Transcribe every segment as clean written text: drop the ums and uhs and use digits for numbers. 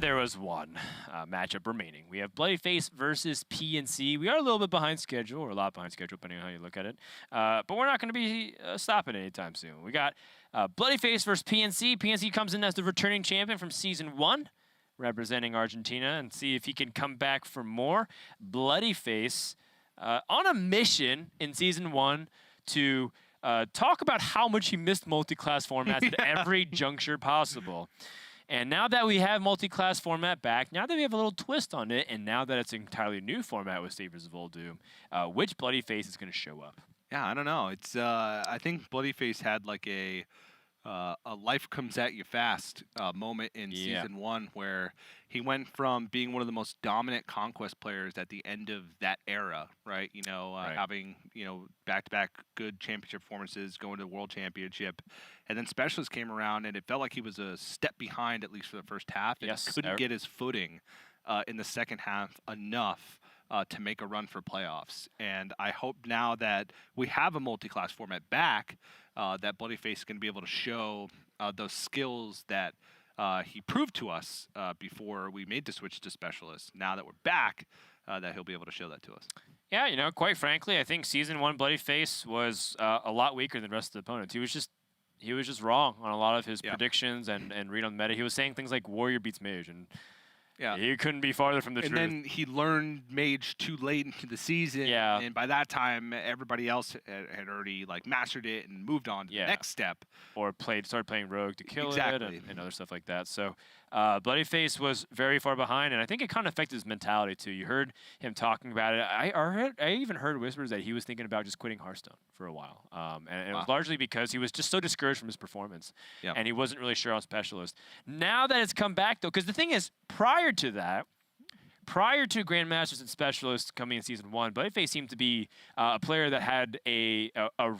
there was one matchup remaining. We have bloodyface versus PNC. We are a little bit behind schedule, or a lot behind schedule, depending on how you look at it. But we're not going to be stopping anytime soon. We got bloodyface versus PNC. PNC comes in as the returning champion from Season 1, representing Argentina, and see if he can come back for more. Bloodyface on a mission in Season 1 to talk about how much he missed multi-class formats at every juncture possible. And now that we have multi-class format back, now that we have a little twist on it, and now that it's an entirely new format with Sabers of Doom, which bloodyface is going to show up? Yeah, I don't know. It's I think bloodyface had like a life comes at you fast moment in Season 1 where he went from being one of the most dominant Conquest players at the end of that era, right? You know, having, you know, back-to-back good championship performances, going to the World Championship, and then Specialist came around and it felt like he was a step behind, at least for the first half, and couldn't get his footing in the second half enough to make a run for playoffs. And I hope now that we have a multi-class format back, that bloodyface is going to be able to show those skills that he proved to us before we made the switch to Specialist. Now that we're back, that he'll be able to show that to us. Yeah, you know, quite frankly, I think Season 1 bloodyface was a lot weaker than the rest of the opponents. He was just wrong on a lot of his predictions and read on the meta. He was saying things like Warrior beats Mage, and he couldn't be farther from the truth. And then he learned Mage too late into the season. Yeah. And by that time, everybody else had already like mastered it and moved on to the next step. Or started playing Rogue to kill it and other stuff like that. So bloodyface was very far behind, and I think it kind of affected his mentality too. You heard him talking about it. I even heard whispers that he was thinking about just quitting Hearthstone for a while. And it was largely because he was just so discouraged from his performance. Yep. And he wasn't really sure on Specialist. Now that it's come back, though, because the thing is, prior to that, prior to Grandmasters and Specialists coming in Season 1, bloodyface seemed to be a player that had a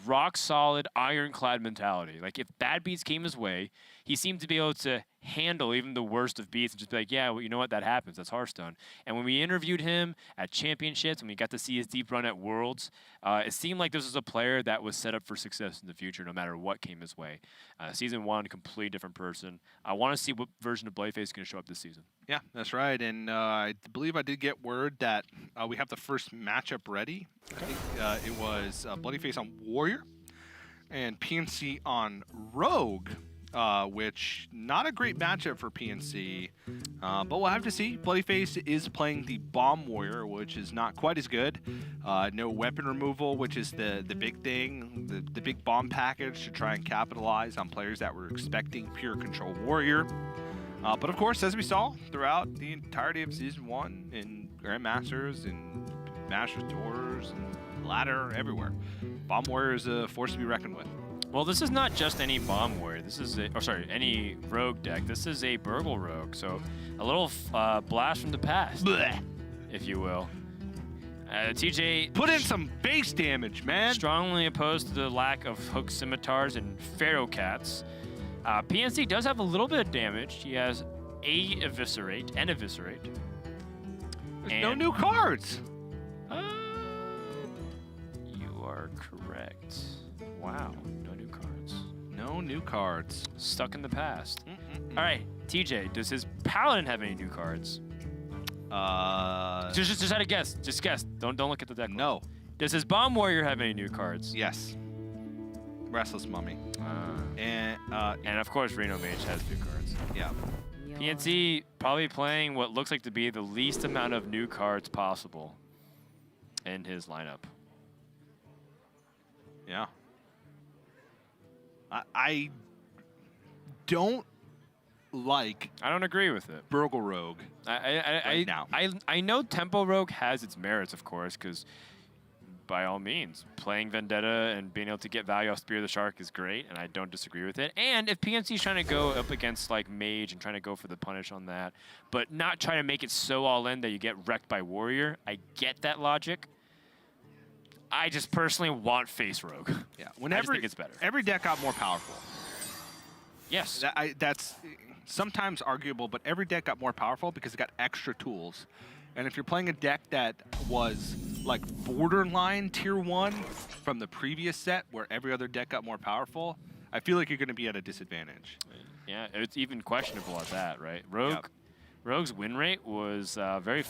rock-solid, ironclad mentality. Like, if bad beats came his way, he seemed to be able to handle even the worst of beats and just be like, yeah, well, you know what, that happens. That's Hearthstone. And when we interviewed him at championships, and we got to see his deep run at Worlds, it seemed like this was a player that was set up for success in the future no matter what came his way. Season 1, completely different person. I want to see what version of bloodyface is going to show up this season. Yeah, that's right. And I believe I did get word that we have the first matchup ready. I think it was bloodyface on Warrior and PNC on Rogue. Which not a great matchup for PNC, but we'll have to see. bloodyface is playing the Bomb Warrior, which is not quite as good. No weapon removal, which is the big thing, the big bomb package to try and capitalize on players that were expecting pure control Warrior. But of course, as we saw throughout the entirety of Season 1 in Grandmasters and Masters Tours and Ladder, everywhere, Bomb Warrior is a force to be reckoned with. Well, this is not just any Bomb Warrior. This is any Rogue deck. This is a Burgle Rogue, so a little blast from the past, if you will. TJ... Put in some base damage, man! Strongly opposed to the lack of Hook Scimitars and Pharaoh Cats. PNC does have a little bit of damage. He has a Eviscerate and Eviscerate. There's no new cards! You are correct. Wow. No new cards. Stuck in the past. All right, TJ, does his Paladin have any new cards? Just had a guess. Just guess. Don't look at the deck. No. Does his Bomb Warrior have any new cards? Yes. Restless Mummy. And of course, Reno Mage has new cards. Yeah. PNC probably playing what looks like to be the least amount of new cards possible in his lineup. Yeah. I don't like. I don't agree with it. Burgle Rogue. I know Tempo Rogue has its merits, of course, because by all means, playing Vendetta and being able to get value off Spear of the Shark is great, and I don't disagree with it. And if PNC is trying to go up against like Mage and trying to go for the punish on that, but not try to make it so all in that you get wrecked by Warrior, I get that logic. I just personally want face Rogue. Yeah, I just think it's better. Every deck got more powerful. Yes. That's sometimes arguable, but every deck got more powerful because it got extra tools. And if you're playing a deck that was like borderline tier 1 from the previous set where every other deck got more powerful, I feel like you're going to be at a disadvantage. Yeah, it's even questionable at that, right? Rogue Rogue's win rate was very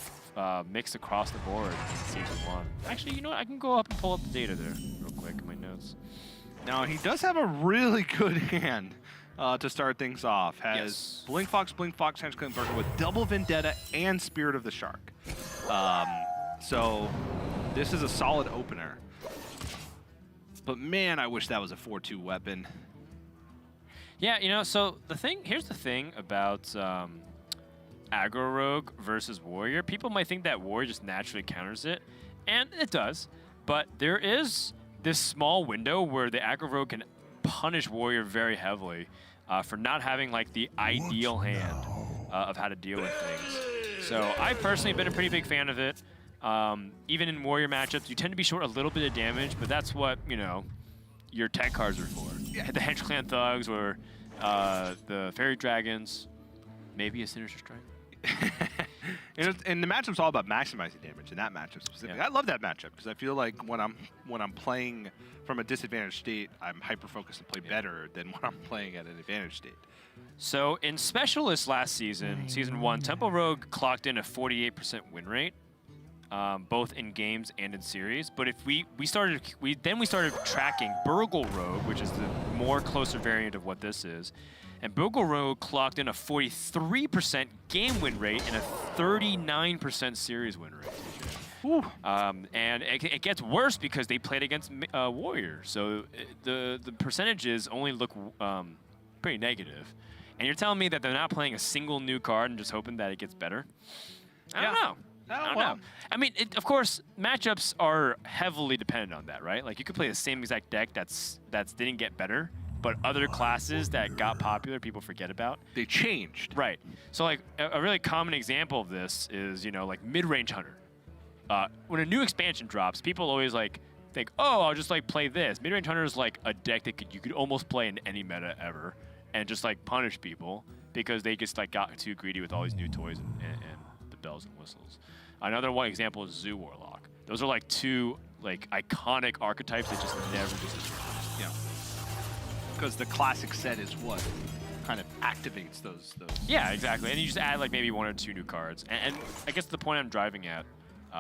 mixed across the board in Season 1. Actually, you know what? I can go up and pull up the data there real quick in my notes. Now, he does have a really good hand to start things off. Has Blink Fox, Henchclan Burger with double Vendetta and Spirit of the Shark. So this is a solid opener. But man, I wish that was a 4-2 weapon. Yeah, you know, so here's the thing about aggro rogue versus warrior. People might think that warrior just naturally counters it, and it does. But there is this small window where the aggro rogue can punish warrior very heavily for not having like the ideal hand of how to deal with things. So I personally have been a pretty big fan of it. Even in warrior matchups, you tend to be short a little bit of damage, but that's what, you know, your tech cards are for. Yeah. The Hench Clan Thugs or the Fairy Dragons, maybe a Sinister Strike. And the matchup's all about maximizing damage in that matchup specifically. Yeah. I love that matchup because I feel like when I'm playing from a disadvantaged state, I'm hyper focused and play better than when I'm playing at an advantage state. So in Specialist last season, Season 1, Temple Rogue clocked in a 48% win rate, both in games and in series. But if we started tracking Burgle Rogue, which is the more closer variant of what this is. And Burgle Rogue clocked in a 43% game win rate and a 39% series win rate. And it gets worse because they played against Warrior. So the percentages only look pretty negative. And you're telling me that they're not playing a single new card and just hoping that it gets better? I don't know. I don't know. I mean, of course, matchups are heavily dependent on that, right? Like, you could play the same exact deck that didn't get better, but other classes that got popular, people forget about. They changed. Right. So, like, a really common example of this is, you know, like, Mid-Range Hunter. When a new expansion drops, people always, like, think, oh, I'll just, like, play this. Mid-Range Hunter is, like, a deck that you could almost play in any meta ever and just, like, punish people because they just, like, got too greedy with all these new toys and the bells and whistles. Another one example is Zoo Warlock. Those are, like, two, like, iconic archetypes that just never disappear. Yeah. Because the classic set is what kind of activates those. Yeah, exactly. And you just add, like, maybe 1 or 2 new cards. And I guess the point I'm driving at,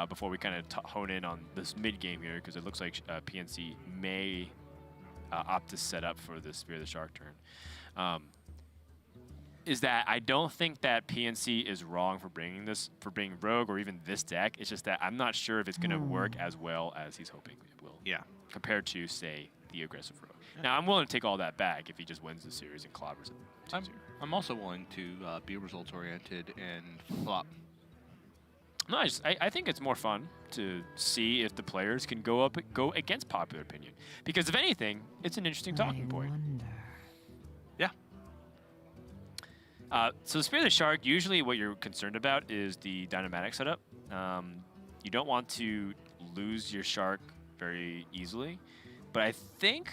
before we kind of hone in on this mid-game here, because it looks like PNC may opt to set up for the Spear of the Shark turn, is that I don't think that PNC is wrong for bringing Rogue or even this deck. It's just that I'm not sure if it's going to work as well as he's hoping it will. Yeah. Compared to, say, the aggressive Rogue. Yeah. Now, I'm willing to take all that back if he just wins the series and clobbers it. I'm also willing to be results-oriented and flop. No, I think it's more fun to see if the players can go against popular opinion. Because if anything, it's an interesting talking point. Yeah. So the Spear of the Shark, usually what you're concerned about is the Dynamatic setup. You don't want to lose your Shark very easily. But I think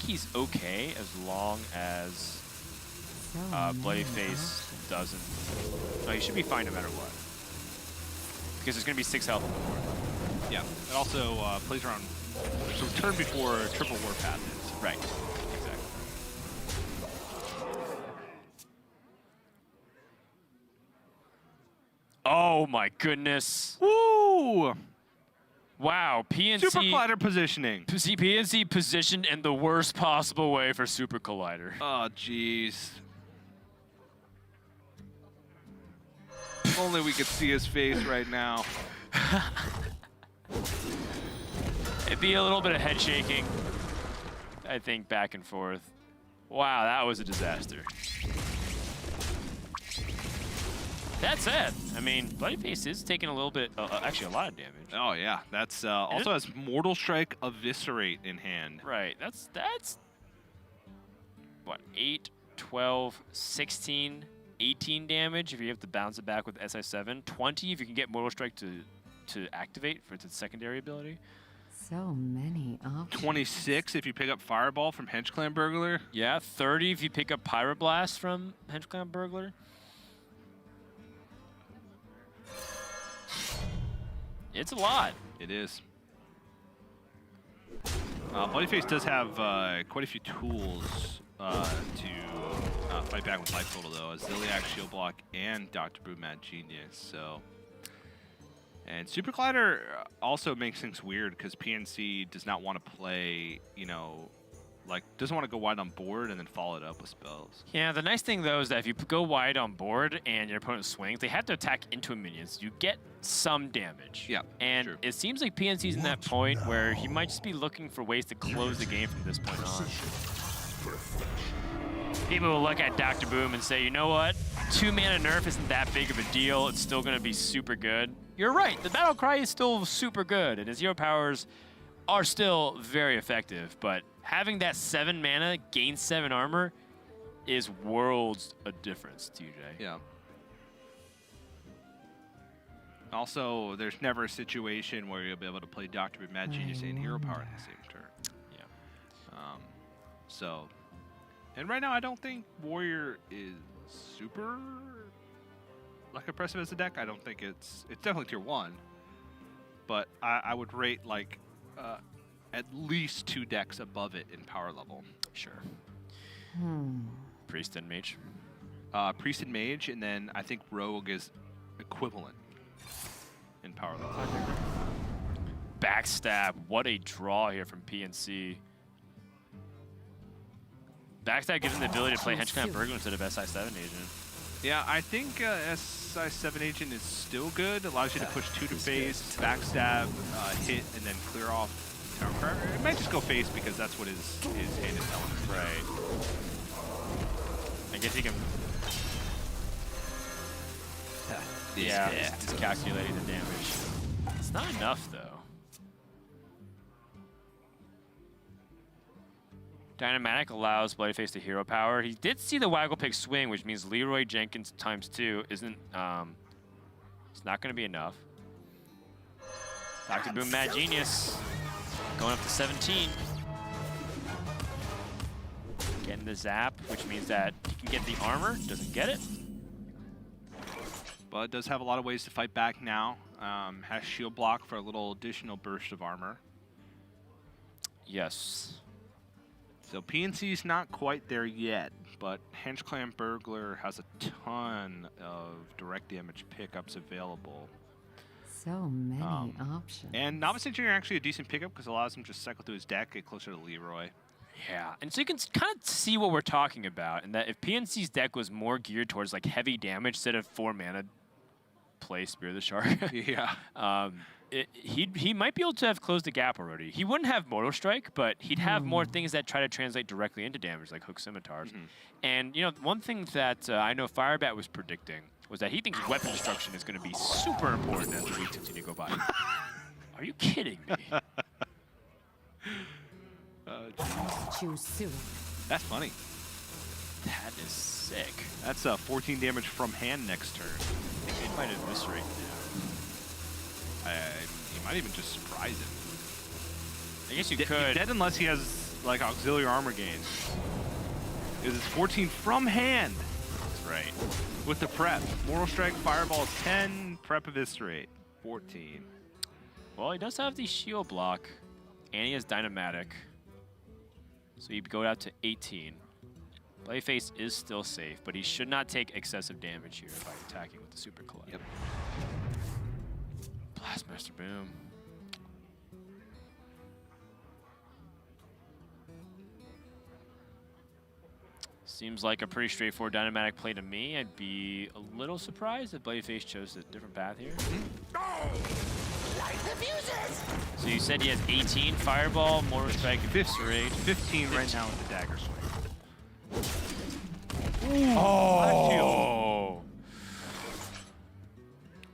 he's okay as long as bloodyface doesn't. No, he should be fine no matter what. Because there's going to be 6 health on the board. Yeah. It also plays around. So turn before triple warpath is. Right. Exactly. Oh my goodness. Woo! Wow, PNC... Super Collider positioning. PNC positioned in the worst possible way for Super Collider. Oh, jeez. If only we could see his face right now. It'd be a little bit of head shaking, I think, back and forth. Wow, that was a disaster. That said, I mean, bloodyface is taking a little bit, actually a lot of damage. Oh yeah, that's also has Mortal Strike Eviscerate in hand. Right, that's what, 8, 12, 16, 18 damage if you have to bounce it back with SI7. 20 if you can get Mortal Strike to activate for its secondary ability. So many options. 26 if you pick up Fireball from Henchclan Burglar. Yeah, 30 if you pick up Pyroblast from Henchclan Burglar. It's a lot. It is. Bloodyface does have quite a few tools to fight back with life total though. A Zilliax Shield Block and Dr. Brew Mad Genius. So, and Super Collider also makes things weird because PNC does not want to play, you know, like doesn't want to go wide on board and then follow it up with spells. Yeah, the nice thing though is that if you go wide on board and your opponent swings, they have to attack into minions. You get some damage. Yeah, and true. It seems like PNC's in that point where he might just be looking for ways to close the game from this point on. People will look at Dr. Boom and say, you know what? 2-mana nerf isn't that big of a deal. It's still going to be super good. You're right. The battle cry is still super good, and his 0 powers are still very effective. But having that 7 mana, gain 7 armor, is worlds of difference, TJ. Yeah. Also, there's never a situation where you'll be able to play Dr. Brew Mad Genius and Hero Power in the same turn. Yeah. So, and right now I don't think Warrior is super like impressive as a deck. I don't think it's definitely tier 1, but I would rate like at least 2 decks above it in power level. Sure. Priest and Mage. Priest and Mage, and then I think Rogue is equivalent in power level. Backstab. What a draw here from PNC. Backstab gives him the ability to play Henchman Burglar instead of SI7 Agent. Yeah, I think SI7 Agent is still good. Allows you to push 2 to face, backstab, hit, and then clear off. It might just go face because that's what his hand is element. Right. I guess he can. Yeah, just calculating the damage. It's not enough though. Dynamatic allows Bloodyface to hero power. He did see the Waggle Pig swing, which means Leroy Jenkins ×2 isn't. It's not going to be enough. Dr. Boom Mad Genius going up to 17. Getting the zap, which means that he can get the armor. Doesn't get it. But does have a lot of ways to fight back now. Has shield block for a little additional burst of armor. Yes. So PNC's not quite there yet, but Hench Clan Burglar has a ton of direct damage pickups available. So many options. And Novice Engineer actually a decent pickup because it allows him to just cycle through his deck, get closer to Leroy. Yeah, and so you can kind of see what we're talking about, and that if PNC's deck was more geared towards like heavy damage instead of 4 mana play Spear the Shark, Yeah. he might be able to have closed the gap already. He wouldn't have Mortal Strike, but he'd have more things that try to translate directly into damage, like Hook Scimitars. And you know, one thing that I know Firebat was predicting was that he thinks weapon destruction is going to be super important as the weeks continue to go by. Are you kidding me? Choose soon. That's funny. That is sick. That's 14 damage from hand next turn. I think he might eviscerate now. You might even just surprise him. I guess you He's could. dead unless he has like auxiliary armor gain. Because it's 14 from hand. That's right. With the prep. Mortal Strike, Fireball 10, prep eviscerate 14. Well, he does have the shield block, and he has Dynamatic. So he'd go out to 18. Bloodyface is still safe, but he should not take excessive damage here by attacking with the Super Collider. Yep. Blastmaster Boom. Seems like a pretty straightforward Dynamatic play to me. I'd be a little surprised if Bloodyface chose a different path here. So you said he has 18 Fireball, Mortal Strike, and Eviscerate. 15 right now with the Dagger Swing. Oh!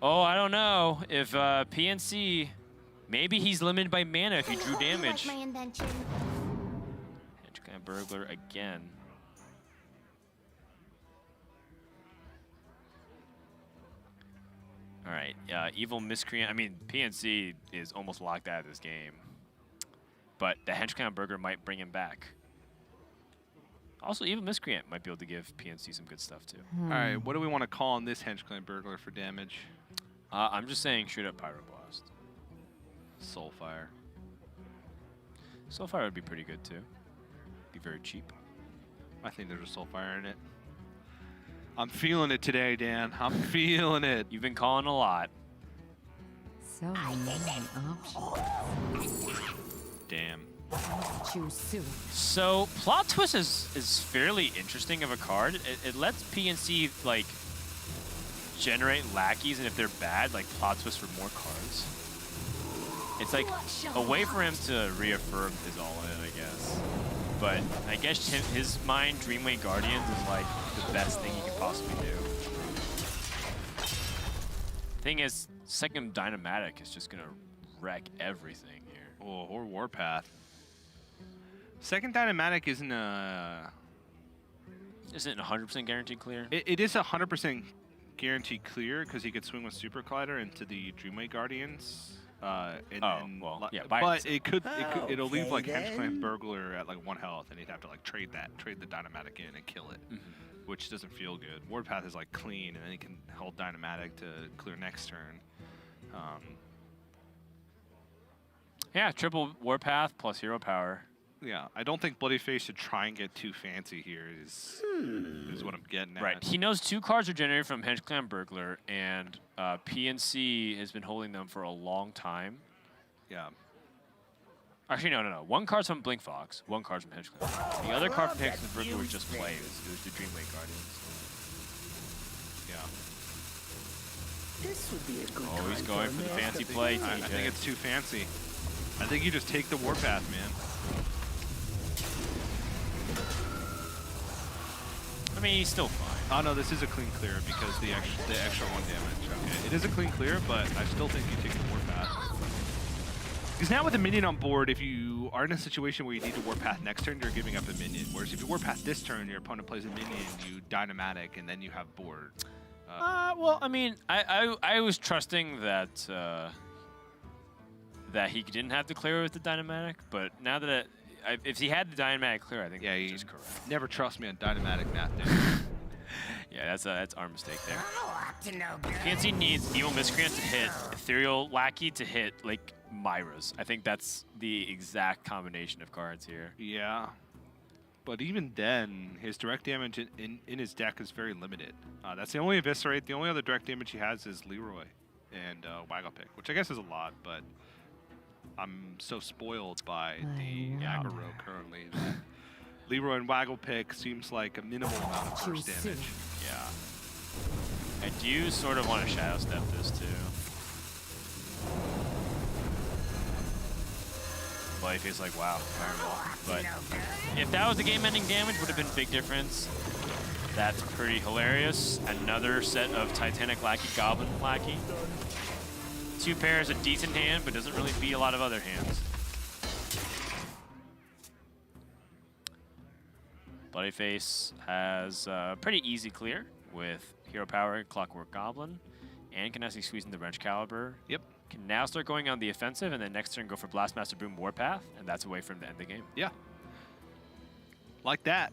Oh, I don't know. If PNC, maybe he's limited by mana if he drew damage. Like my invention. Henchman Burglar again. All right, Evil Miscreant. I mean, PNC is almost locked out of this game. But the Henchman Burglar might bring him back. Also, Evil Miscreant might be able to give PNC some good stuff, too. All right, what do we want to call on this Hench Clan Burglar for damage? I'm just saying straight up Pyroblast. Soulfire. Soulfire would be pretty good, too. Be very cheap. I think there's a Soulfire in it. I'm feeling it today, Dan. I'm feeling it. You've been calling a lot. So many options. Damn. Choose soon. So Plot Twist is fairly interesting of a card. It lets PNC like generate lackeys, and if they're bad, like Plot Twist for more cards. It's like a way for him to reaffirm his all-in, I guess. But I guess his mind, Dreamway Guardians, is like the best thing he could possibly do. Thing is, second Dynamatic is just gonna wreck everything here. Oh, or Warpath. Second Dynamatic isn't Isn't 100% guaranteed clear? It is 100% guaranteed clear because he could swing with Super Collider into the Dreamway Guardians. Well, yeah, but it'll leave like Henchman Burglar at like 1 health, and he'd have to like trade the Dynamatic in and kill it, which doesn't feel good. Warpath is like clean, and then he can hold Dynamatic to clear next turn. Yeah, triple Warpath plus hero power. Yeah, I don't think Bloodyface should try and get too fancy here. Is what I'm getting at. Right. He knows 2 cards are generated from Henchclan Burglar, and PNC has been holding them for a long time. Yeah. Actually, no. 1 card's from Blink Fox, 1 card's from Henchclan. The other card from Henchclan Burglar was just play. It was the Dreamway Guardians. Yeah. This would be a good Oh, he's going for the fancy play. I think it's too fancy. I think you just take the Warpath, man. I mean, he's still fine. Oh no, this is a clean clear because the extra 1 damage. Okay, it is a clean clear, but I still think you take the Warpath. Because now with a minion on board, if you are in a situation where you need to Warpath next turn, you're giving up a minion. Whereas if you Warpath this turn, your opponent plays a minion, you Dynamatic, and then you have board. Well, I mean, I was trusting that that he didn't have to clear with the Dynamatic, but now that if he had the Dynamatic clear, I think that's just correct. Never trust me on Dynamatic math, dude. Yeah, that's our mistake there. PNC needs Evil Miscreants to hit, Ethereal Lackey to hit, like, Myras. I think that's the exact combination of cards here. Yeah. But even then, his direct damage in his deck is very limited. That's the only Eviscerate. The only other direct damage he has is Leroy and Wagglepick, which I guess is a lot, but I'm so spoiled by the aggro currently that Leroy and Wagglepick seems like a minimal amount of burst damage. Yeah. I do sort of want to Shadow Step this too. Bloodyface like, wow, Fireball. But if that was the game-ending damage, would have been a big difference. That's pretty hilarious. Another set of Titanic Lackey, Goblin Lackey. 2 pairs, a decent hand, but doesn't really beat a lot of other hands. Bloodyface has a pretty easy clear with Hero Power, Clockwork Goblin, and can actually squeeze in the Wrench Caliber. Yep. Can now start going on the offensive, and then next turn go for Blastmaster Boom Warpath, and that's a way for him to end the game. Yeah. Like that.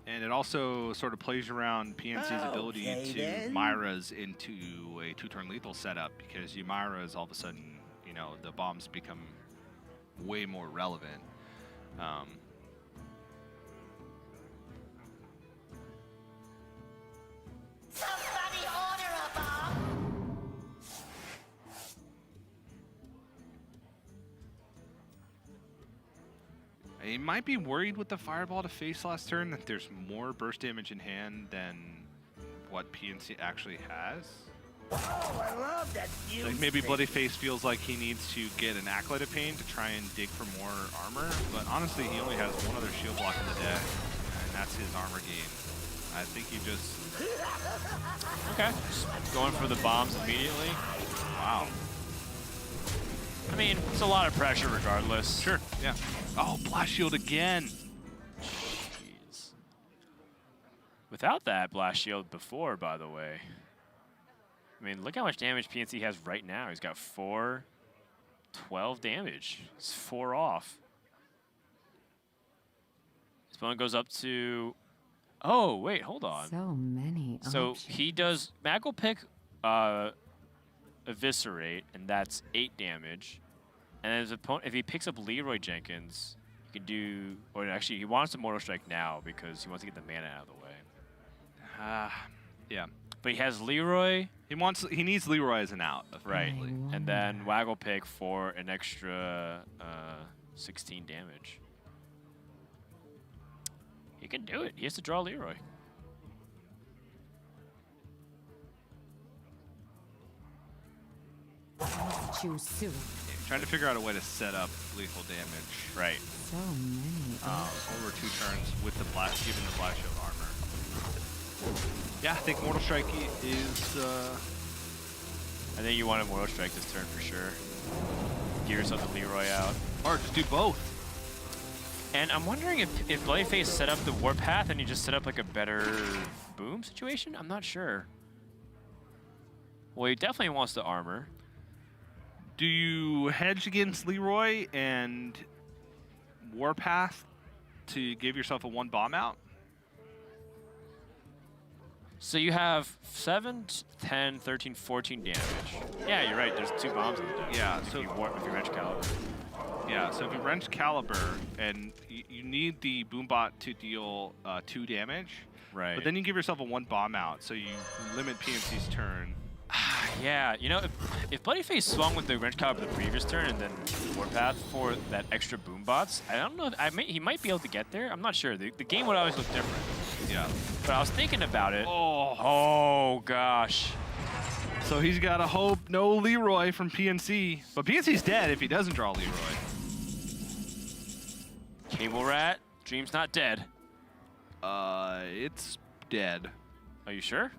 And it also sort of plays around PNC's ability to Myra's into a 2-turn lethal setup, because you Myra's all of a sudden, you know, the bombs become way more relevant. Somebody order a bomb. He might be worried with the Fireball to face last turn that there's more burst damage in hand than what PNC actually has. Oh, I love that. Like maybe Bloodyface feels like he needs to get an Acolyte of Pain to try and dig for more armor, but honestly he only has 1 other shield block in the deck, and that's his armor gain. I think he just... Okay. Just going for the bombs immediately. Wow. I mean, it's a lot of pressure regardless. Sure, yeah. Oh, Blast Shield again! Jeez. Without that Blast Shield before, by the way. I mean, look how much damage PNC has right now. He's got 12 damage. He's 4 off. His opponent goes up to... Oh, wait, hold on. So many So options. he does Wagglepick Eviscerate, and that's 8 damage. And then his opponent, if he picks up Leroy Jenkins, he can do... Or actually, he wants to Mortal Strike now because he wants to get the mana out of the way. Yeah. But he has Leroy. He needs Leroy as an out. Right. effectively. And then Waggle Pig for an extra 16 damage. He can do it. He has to draw Leroy. Choose soon. Trying to figure out a way to set up lethal damage. Right. So many Over 2 turns with the given the Black Shield armor. Yeah, I think Mortal Strike is. I think you want a Mortal Strike this turn for sure. Give yourself a Leroy out. Or just do both. And I'm wondering if Bloodyface set up the Warpath and he just set up like a better boom situation? I'm not sure. Well, he definitely wants the armor. Do you hedge against Leroy and Warpath to give yourself a 1 bomb out? So you have 7, 10, 13, 14 damage. Yeah, you're right. There's 2 bombs in the deck. Yeah, If so you wrench Caliber. Yeah, so if you wrench Caliber and you need the Boombot to deal 2 damage, Right. but then you give yourself a 1 bomb out, so you limit PNC's turn. Yeah, you know, if Bloodyface swung with the wrench Caliber the previous turn and then Warpath for that extra boom bots, I don't know. He might be able to get there. I'm not sure. The game would always look different. Yeah. But I was thinking about it. Oh. Oh gosh. So he's got to hope no Leroy from PNC. But PNC's dead if he doesn't draw Leroy. Cable Rat, Dream's not dead. It's dead. Are you sure?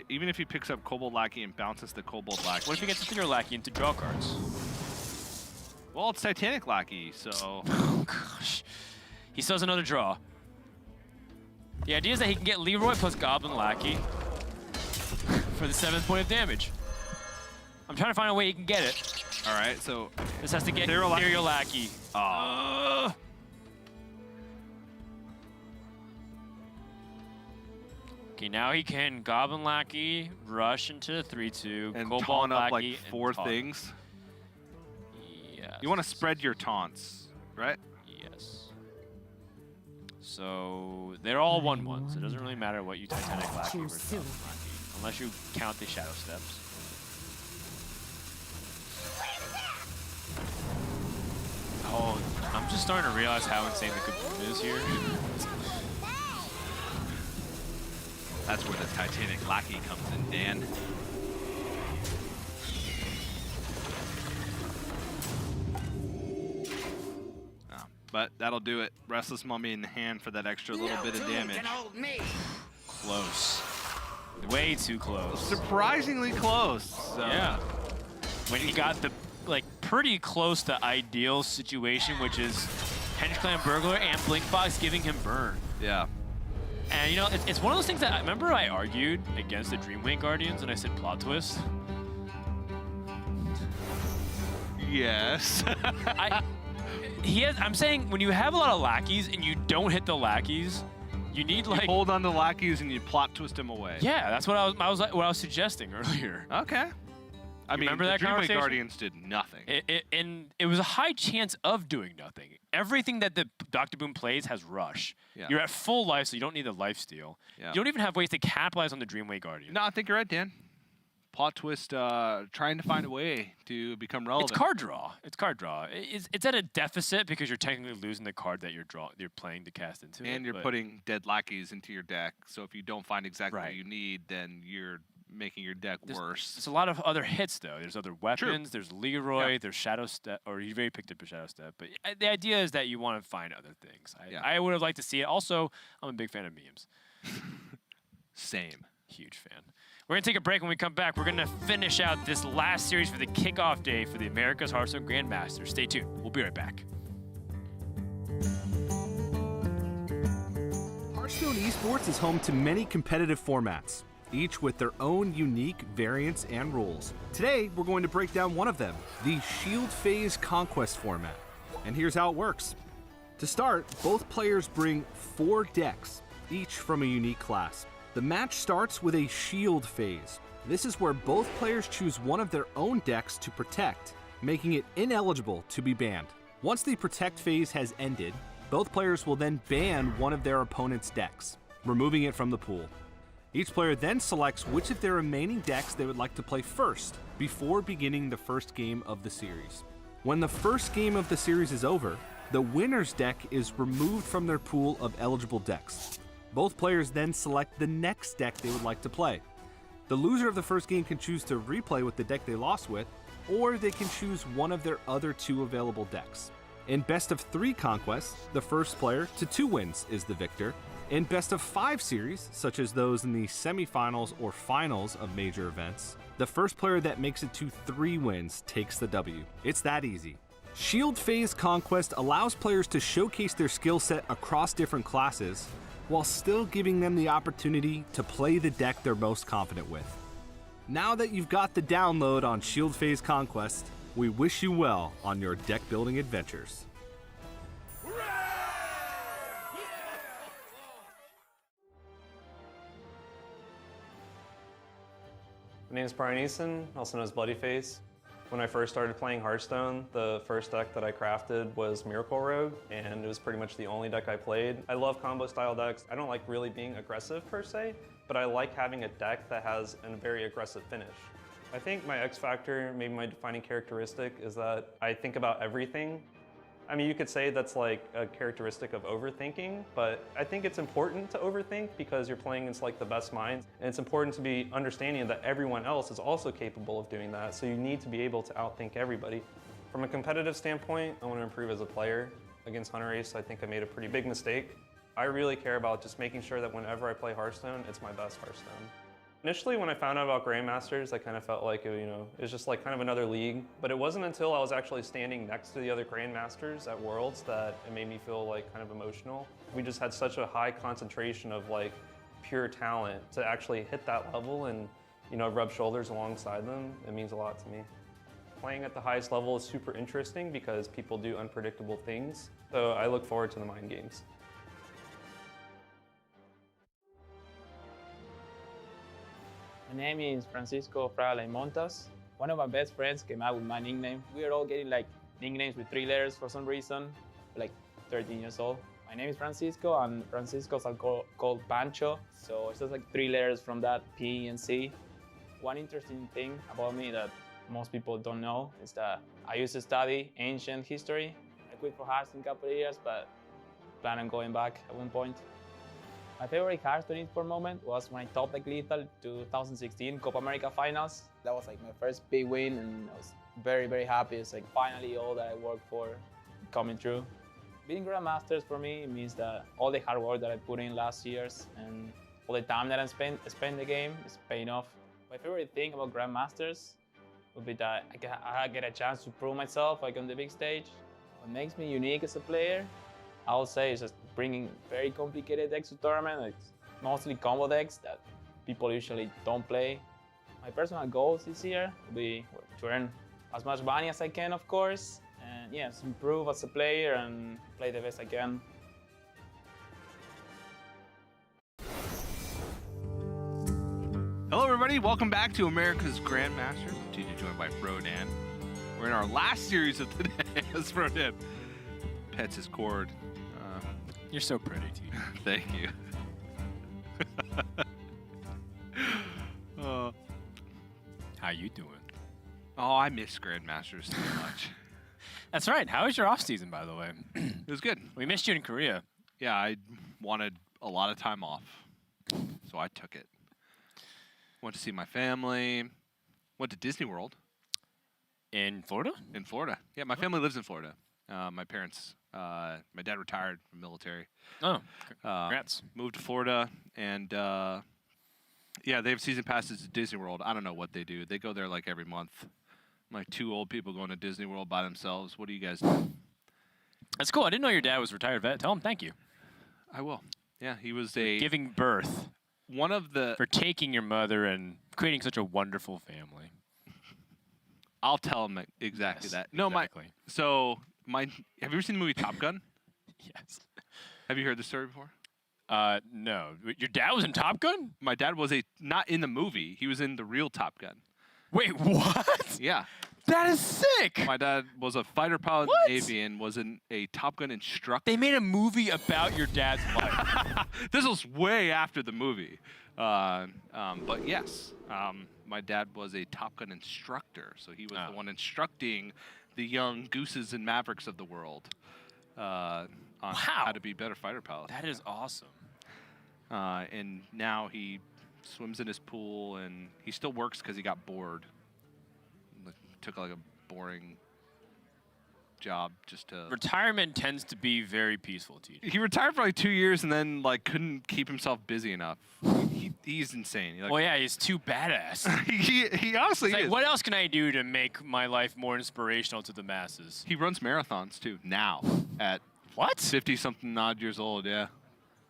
Even if he picks up Kobold Lackey and bounces the Kobold Lackey. What if he gets a Thinner Lackey into draw cards? Well, it's Titanic Lackey, so... Oh gosh. He still has another draw. The idea is that he can get Leroy plus Goblin Lackey for the 7th point of damage. I'm trying to find a way he can get it. All right, so... This has to get Ethereal Lackey. Oh. Okay, now he can Goblin Lackey, rush into 3-2, And Cobalt taunt up Lackey, like and 4 taunt. things. Yes. You want to spread your taunts, right? Yes. So they're all 1/1s. So it doesn't really matter what you Titanic Lackey Choose versus soon. Goblin Lackey, unless you count the Shadow Steps. Oh, I'm just starting to realize how insane the Kaboom is here. That's where the Titanic Lackey comes in, Dan. But that'll do it. Restless Mummy in the hand for that extra little bit of damage. Close. Way too close. Surprisingly close. So. Yeah. When he got the pretty close to ideal situation, which is Henge Clan Burglar and Blinkbox giving him burn. Yeah. And you know, it's one of those things that I remember I argued against the Dreamwing Guardians and I said plot twist. Yes. I'm saying when you have a lot of lackeys and you don't hit the lackeys, you need You hold on to lackeys and you plot twist them away. Yeah, that's what I was suggesting earlier. Okay. I mean, remember the that Dreamwing conversation? Guardians did nothing. And it was a high chance of doing nothing. Everything that the Dr. Boom plays has rush. Yeah. You're at full life, so you don't need the life steal. Yeah. You don't even have ways to capitalize on the Dreamway Guardian. No, I think you're right, Dan. Plot twist, trying to find a way to become relevant. It's card draw. It's card draw. It's at a deficit because you're technically losing the card that you're playing to cast into. And you're putting dead lackeys into your deck, so if you don't find exactly what you need, then you're making your deck worse. There's a lot of other hits, though. There's other weapons. There's Leroy. There's Shadow Step. Or you already picked up a Shadow Step. But the idea is that you want to find other things. I would have liked to see it. Also, I'm a big fan of memes. Same. Huge fan. We're going to take a break. When we come back, we're going to finish out this last series for the kickoff day for the America's Hearthstone Grandmasters. Stay tuned. We'll be right back. Hearthstone Esports is home to many competitive formats, each with their own unique variants and rules. Today, we're going to break down one of them, the Shield Phase Conquest format. And here's how it works. To start, both players bring 4 decks, each from a unique class. The match starts with a Shield Phase. This is where both players choose one of their own decks to protect, making it ineligible to be banned. Once the Protect phase has ended, both players will then ban one of their opponent's decks, removing it from the pool. Each player then selects which of their remaining decks they would like to play first before beginning the first game of the series. When the first game of the series is over, the winner's deck is removed from their pool of eligible decks. Both players then select the next deck they would like to play. The loser of the first game can choose to replay with the deck they lost with, or they can choose one of their other 2 available decks. In best of 3 conquests, the first player to 2 wins is the victor. In best of 5 series, such as those in the semifinals or finals of major events, the first player that makes it to 3 wins takes the W. It's that easy. Shield Phase Conquest allows players to showcase their skill set across different classes, while still giving them the opportunity to play the deck they're most confident with. Now that you've got the download on Shield Phase Conquest, we wish you well on your deck building adventures. My name is Brian Eason, also known as bloodyface. When I first started playing Hearthstone, the first deck that I crafted was Miracle Rogue, and it was pretty much the only deck I played. I love combo style decks. I don't like really being aggressive per se, but I like having a deck that has a very aggressive finish. I think my X factor, maybe my defining characteristic, is that I think about everything. I mean, you could say that's like a characteristic of overthinking, but I think it's important to overthink because you're playing against like the best minds. And it's important to be understanding that everyone else is also capable of doing that. So you need to be able to outthink everybody. From a competitive standpoint, I want to improve as a player. Against Hunter Ace, I think I made a pretty big mistake. I really care about just making sure that whenever I play Hearthstone, it's my best Hearthstone. Initially, when I found out about Grandmasters, I kind of felt like it was just like kind of another league. But it wasn't until I was actually standing next to the other Grandmasters at Worlds that it made me feel like kind of emotional. We just had such a high concentration of like pure talent to actually hit that level and rub shoulders alongside them. It means a lot to me. Playing at the highest level is super interesting because people do unpredictable things. So I look forward to the mind games. My name is Francisco Fragale Montas. One of my best friends came out with my nickname. We are all getting like nicknames with 3 letters for some reason, like 13 years old. My name is Francisco, and Francisco's called Pancho, so it's just like 3 letters from that, PNC. One interesting thing about me that most people don't know is that I used to study ancient history. I quit for Hearthstone a couple of years, but plan on going back at one point. My favorite Hearthstone Esports moment was when I topped like Lethal 2016 Copa America Finals. That was like my first big win, and I was very, very happy. It's like finally all that I worked for coming true. Beating Grandmasters for me means that all the hard work that I put in last years and all the time that I spent the game is paying off. My favorite thing about Grandmasters would be that I get a chance to prove myself like on the big stage. What makes me unique as a player, I would say, is just bringing very complicated decks to tournament. It's mostly combo decks that people usually don't play. My personal goals this year will be to earn as much money as I can, of course, and yes, improve as a player and play the best I can. Hello, everybody. Welcome back to America's Grandmasters. I'm TJ, joined by Frodan. We're in our last series of the day as Frodan pets his cord. You're so pretty, T. Thank you. How you doing? Oh, I miss Grandmasters so much. That's right. How was your off season, by the way? It was good. We missed you in Korea. Yeah, I wanted a lot of time off, so I took it. Went to see my family. Went to Disney World. In Florida? In Florida. Yeah, my family lives in Florida. My parents, my dad retired from the military. Oh, congrats. Moved to Florida, and yeah, they have season passes to Disney World. I don't know what they do. They go there like every month. I'm like 2 old people going to Disney World by themselves. What do you guys do? That's cool. I didn't know your dad was a retired vet. Tell him thank you. I will. Yeah, he was a... Giving birth. One of the... For taking your mother and creating such a wonderful family. I'll tell him exactly that. No, exactly. Have you ever seen the movie Top Gun? Yes. Have you heard this story before? No. Your dad was in Top Gun? My dad was not in the movie. He was in the real Top Gun. Wait, what? Yeah. That is sick. My dad was a fighter pilot What? in the Navy and was a Top Gun instructor. They made a movie about your dad's life. This was way after the movie. But yes, my dad was a Top Gun instructor, so he was the one instructing the young gooses and mavericks of the world on how to be better fighter pilots. That is awesome. And now he swims in his pool, and he still works because he got bored. Took like a boring job just to... Retirement tends to be very peaceful, TJ. He retired for like 2 years and then like couldn't keep himself busy enough. He's insane. Well, yeah, he's too badass. he honestly It's is. like, what else can I do to make my life more inspirational to the masses? He runs marathons too now at What? 50-something odd years old, yeah.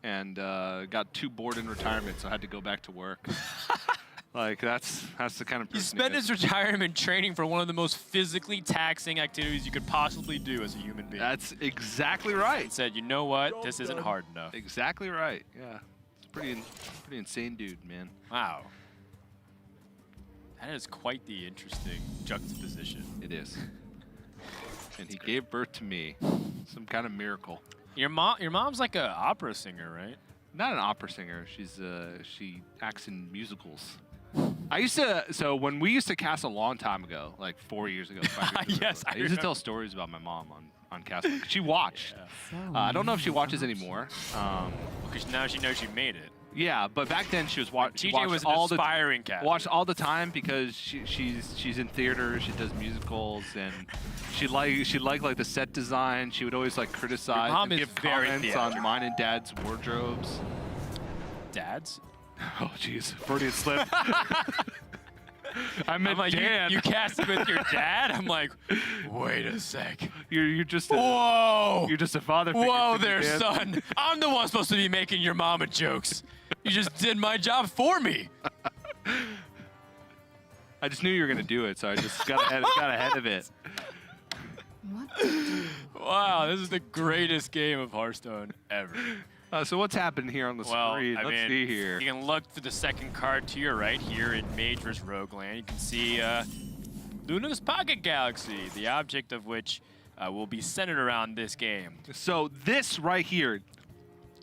And got too bored in retirement, so had to go back to work. Like that's the kind of person He spent his retirement training for one of the most physically taxing activities you could possibly do as a human being. That's exactly right. And said, you know what? This isn't hard enough. Exactly right. Yeah. It's pretty insane dude, man. Wow. That is quite the interesting juxtaposition. It is. And he gave birth to me. Some kind of miracle. Your mom's like an opera singer, right? Not an opera singer. She acts in musicals. So when we used to cast a long time ago, like 4 years ago, 5 years Yes, ago, I I used to remember. tell stories about my mom on casting. She watched. Yeah. I don't know if she watches anymore. Because now she knows you made it. Yeah, but back then she was watching. TJ was an aspiring cat. Watched all the time because she's in theater. She does musicals and she liked like the set design. She would always like criticize Your mom and is give very comments theatrical. on mine and Dad's wardrobes. Dad's? Oh jeez, Freudian slip. I meant I'm like, Dan. you casted with your dad? I'm like, wait a sec. You're just a, Whoa! you're just a father figure Whoa to me, there, Dan. son. I'm the one supposed to be making your mama jokes. You just did my job for me. I just knew you were gonna do it, so I just got ahead of it. Wow, this is the greatest game of Hearthstone ever. So what's happened here on the Well, screen? I Let's mean, see here. you can look for the second card to your right here in Mage vs. Rogueland. You can see Luna's Pocket Galaxy, the object of which will be centered around this game. So this right here,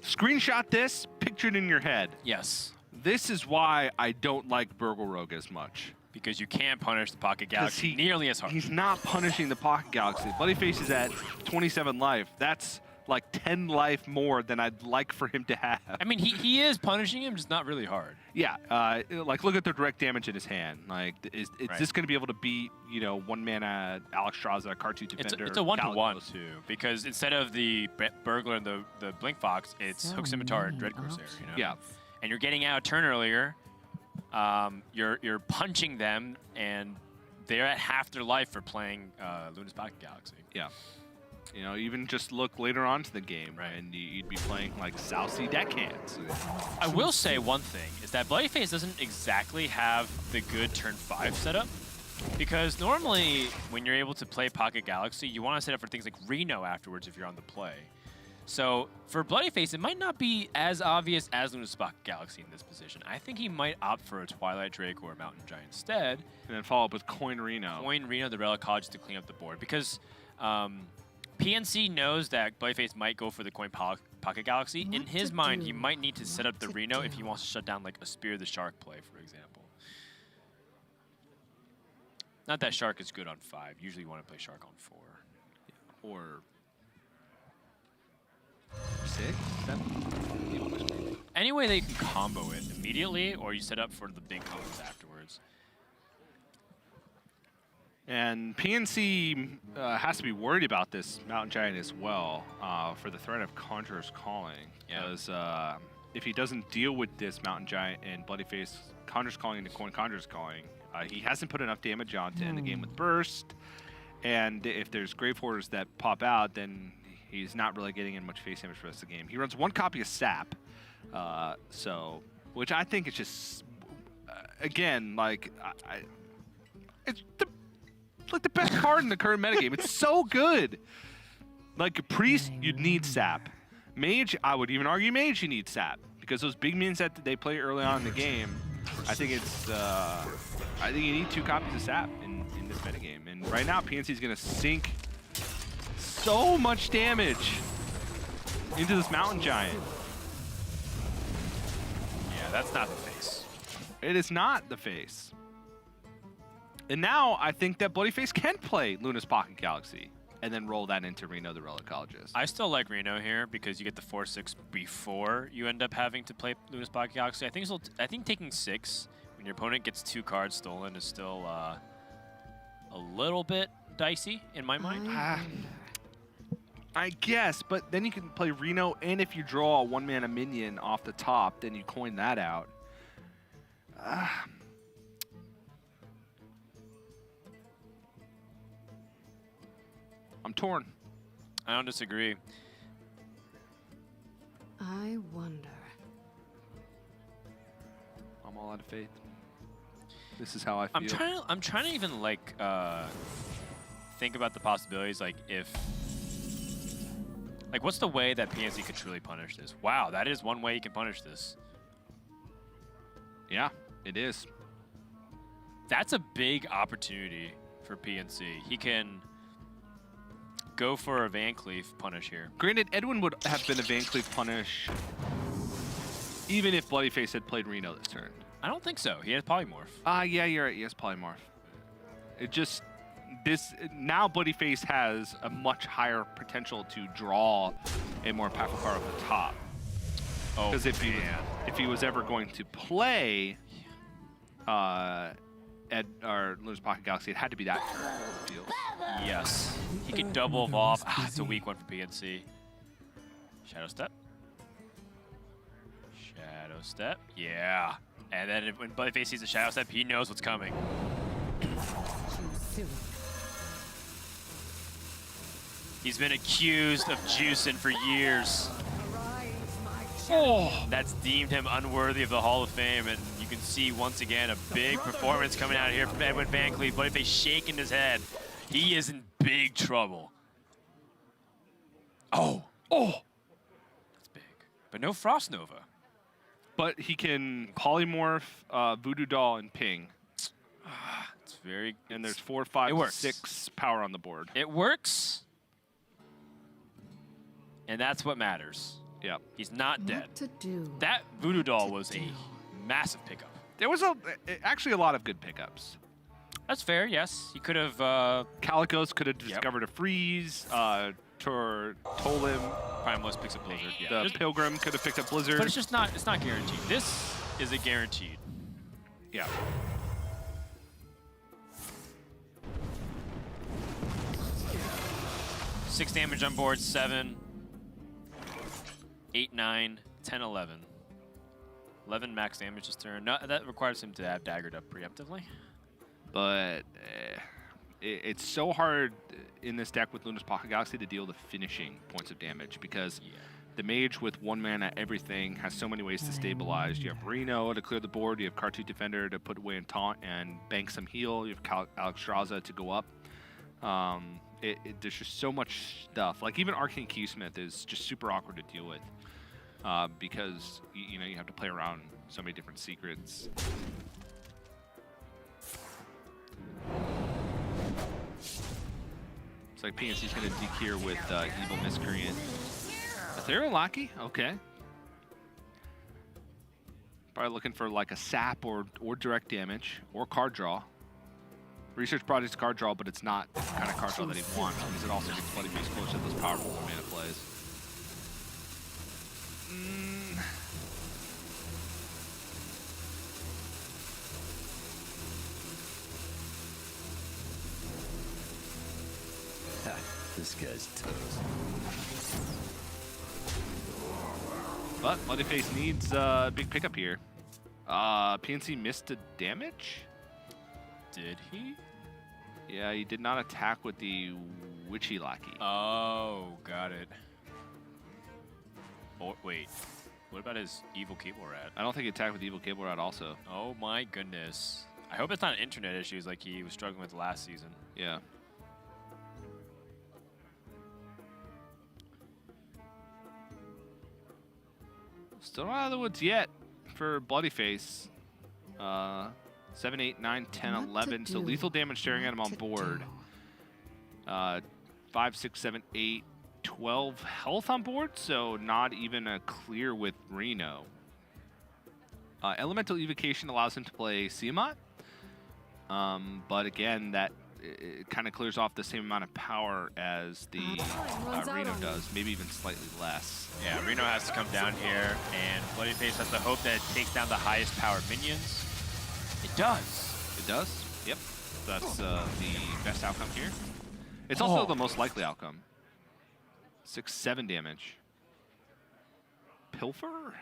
screenshot this, picture it in your head. Yes, This is why I don't like Burgle Rogue as much. because you can't punish the Pocket Galaxy he- nearly as hard. He's not punishing the Pocket Galaxy. Bloodyface is at 27 life. That's like 10 life more than I'd like for him to have. I mean, he is punishing him, just not really hard. Yeah, like look at the direct damage in his hand. Like, is Right. this going to be able to beat, you know, one mana Alex Straza, Cartoon Defender? It's a one-to-one Galagos? too, because instead of the Burglar and the Blink Fox, it's Hook Scimitar and Dread Corsair. You know? Yeah. And you're getting out a turn earlier. You're punching them, and they're at half their life for playing Luna's Pocket Galaxy. Yeah. You know, even just look later on to the game, Right. and you'd be playing like Sousy deckhands. I will say one thing, is that Bloodyface doesn't exactly have the good turn 5 setup. Because normally, when you're able to play Pocket Galaxy, you want to set up for things like Reno afterwards if you're on the play. So for Bloodyface, it might not be as obvious as Luna's Pocket Galaxy in this position. I think he might opt for a Twilight Drake or a Mountain Giant instead. And then follow up with Coin Reno. Coin Reno, the Relic Hodge to clean up the board. Because PNC knows that Bloodyface might go for the Coin Pocket Galaxy. In What his to mind, do, he might need to set up the what to Reno if he do. wants to shut down like a Spear the Shark play, for example. Not that Shark is good on 5. Usually you want to play Shark on 4. Or 6, 7. Any way that you can combo it immediately, or you set up for the big combos afterwards. And PNC has to be worried about this Mountain Giant as well for the threat of Conjurer's Calling. Yeah. Because if he doesn't deal with this Mountain Giant and Bloodyface Conjurer's Calling into Coin Conjurer's Calling, he hasn't put enough damage on to end the game with Burst. And if there's Grave Hoarders that pop out, then he's not really getting in much face damage for the rest of the game. He runs 1 copy of Sap, which I think is just, again, like, it's the best card in the current metagame. It's so good. Like, Priest, you'd need Sap. Mage, I would even argue Mage, you need Sap. Because those big minions that they play early on in the game I think it's I think you need 2 copies of Sap in this metagame. And right now PNC is gonna sink so much damage into this Mountain Giant. Yeah, that's not the face. It is not the face. And now I think that bloodyface can play Luna's Pocket Galaxy and then roll that into Reno the Relicologist. I still like Reno here because you get the 4/6 before you end up having to play Luna's Pocket Galaxy. I think taking 6 when your opponent gets 2 cards stolen is still a little bit dicey in my mind. I guess, but then you can play Reno, and if you draw a 1-mana minion off the top, then you coin that out. I'm torn. I don't disagree. I wonder. I'm all out of faith. This is how I feel. I'm trying to even like think about the possibilities. Like what's the way that PNC could truly punish this? Wow, that is one way you can punish this. Yeah, it is. That's a big opportunity for PNC. He can go for a Van Cleef punish here. Granted, Edwin would have been a Van Cleef punish even if bloodyface had played Reno this turn. I don't think so. He has polymorph. Yeah, you're right. He has polymorph. It just now bloodyface has a much higher potential to draw a more powerful card off the top. Oh, because if he was ever going to play Luna's Pocket Galaxy, it had to be that turn. It feels. Yes. He could double evolve. It's a weak one for PNC. Shadow Step. Shadow Step. Yeah. And then when bloodyface sees a Shadow Step, he knows what's coming. He's been accused of juicing for years. Oh, that's deemed him unworthy of the Hall of Fame, and you can see once again a big performance coming out here from Edwin Van Cleef. bloodyface shaking his head. He is in big trouble. Oh, that's big. But no Frost Nova. But he can polymorph, Voodoo Doll, and ping. It's very. And there's 4, 5, 6 power on the board. It works. And that's what matters. Yep. He's not dead. What to do? That Voodoo Doll was a massive pickup. There was actually a lot of good pickups. That's fair, yes. He could have... Calicos could have discovered a freeze. Tolim. Primalist picks up Blizzard, yeah. The Pilgrim could have picked up Blizzard. But it's not guaranteed. This is a guaranteed. Yeah. Six damage on board, 7, 8, 9, 10, 11. 11 max damage this turn. No, that requires him to have daggered up preemptively. But it's so hard in this deck with Luna's Pocket Galaxy to deal the finishing points of damage because the Mage with 1 mana everything has so many ways to stabilize. You have Reno to clear the board. You have Cartoon Defender to put away and taunt and bank some heal. You have Alexstrasza to go up. There's just so much stuff. Like even Arcane Keysmith is just super awkward to deal with because you have to play around so many different secrets. It's like PNC's going to dig here with Evil Miscreant. Ethereal Lackey? Okay. Probably looking for like a sap or direct damage or card draw. Research Project's card draw, but it's not the kind of card draw that he wants because it also gets bloodyface closer to those powerful mana plays. This guy's toast. But bloodyface needs a big pickup here. PNC missed a damage? Did he? Yeah, he did not attack with the Witchy Lackey. Oh, got it. Oh, wait. What about his Evil Cable Rat? I don't think he attacked with Evil Cable Rat also. Oh my goodness. I hope it's not internet issues like he was struggling with last season. Yeah. Still not out of the woods yet for bloodyface. 7, 8, 9, 10, What to 11. So do, lethal damage staring at him on what to board. do. 5, 6, 7, 8, 12 health on board. So not even a clear with Reno. Elemental Evocation allows him to play Tiamat. But again, that it kind of clears off the same amount of power as the Reno does, maybe even slightly less. Yeah, Reno has to come down here, and bloodyface has to hope that it takes down the highest power minions. It does. It does? Yep. That's the best outcome here. It's also the most likely outcome. 6, 7 damage. Pilfer?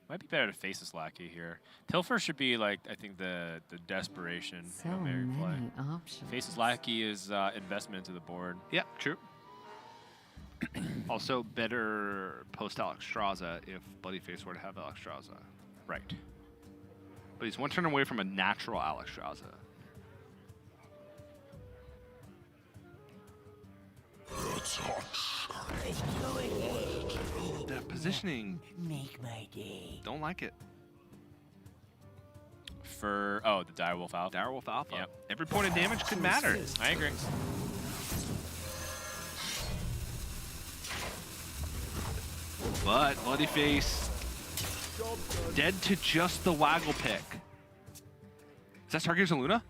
Might be better to face this lackey here. Pilfer should be like, I think, the desperation So Hail Mary play. many options. Face's lackey is investment into the board. Yep, true. Also, better post Alexstrasza if bloodyface were to have Alexstrasza. Right. But he's one turn away from a natural Alexstrasza. That positioning, Make my day. don't like it. For, the Direwolf Alpha. Direwolf Alpha. Yep. Every point of damage could matter. I agree. But bloodyface dead to just the waggle pick. Is that Stargazer and Luna?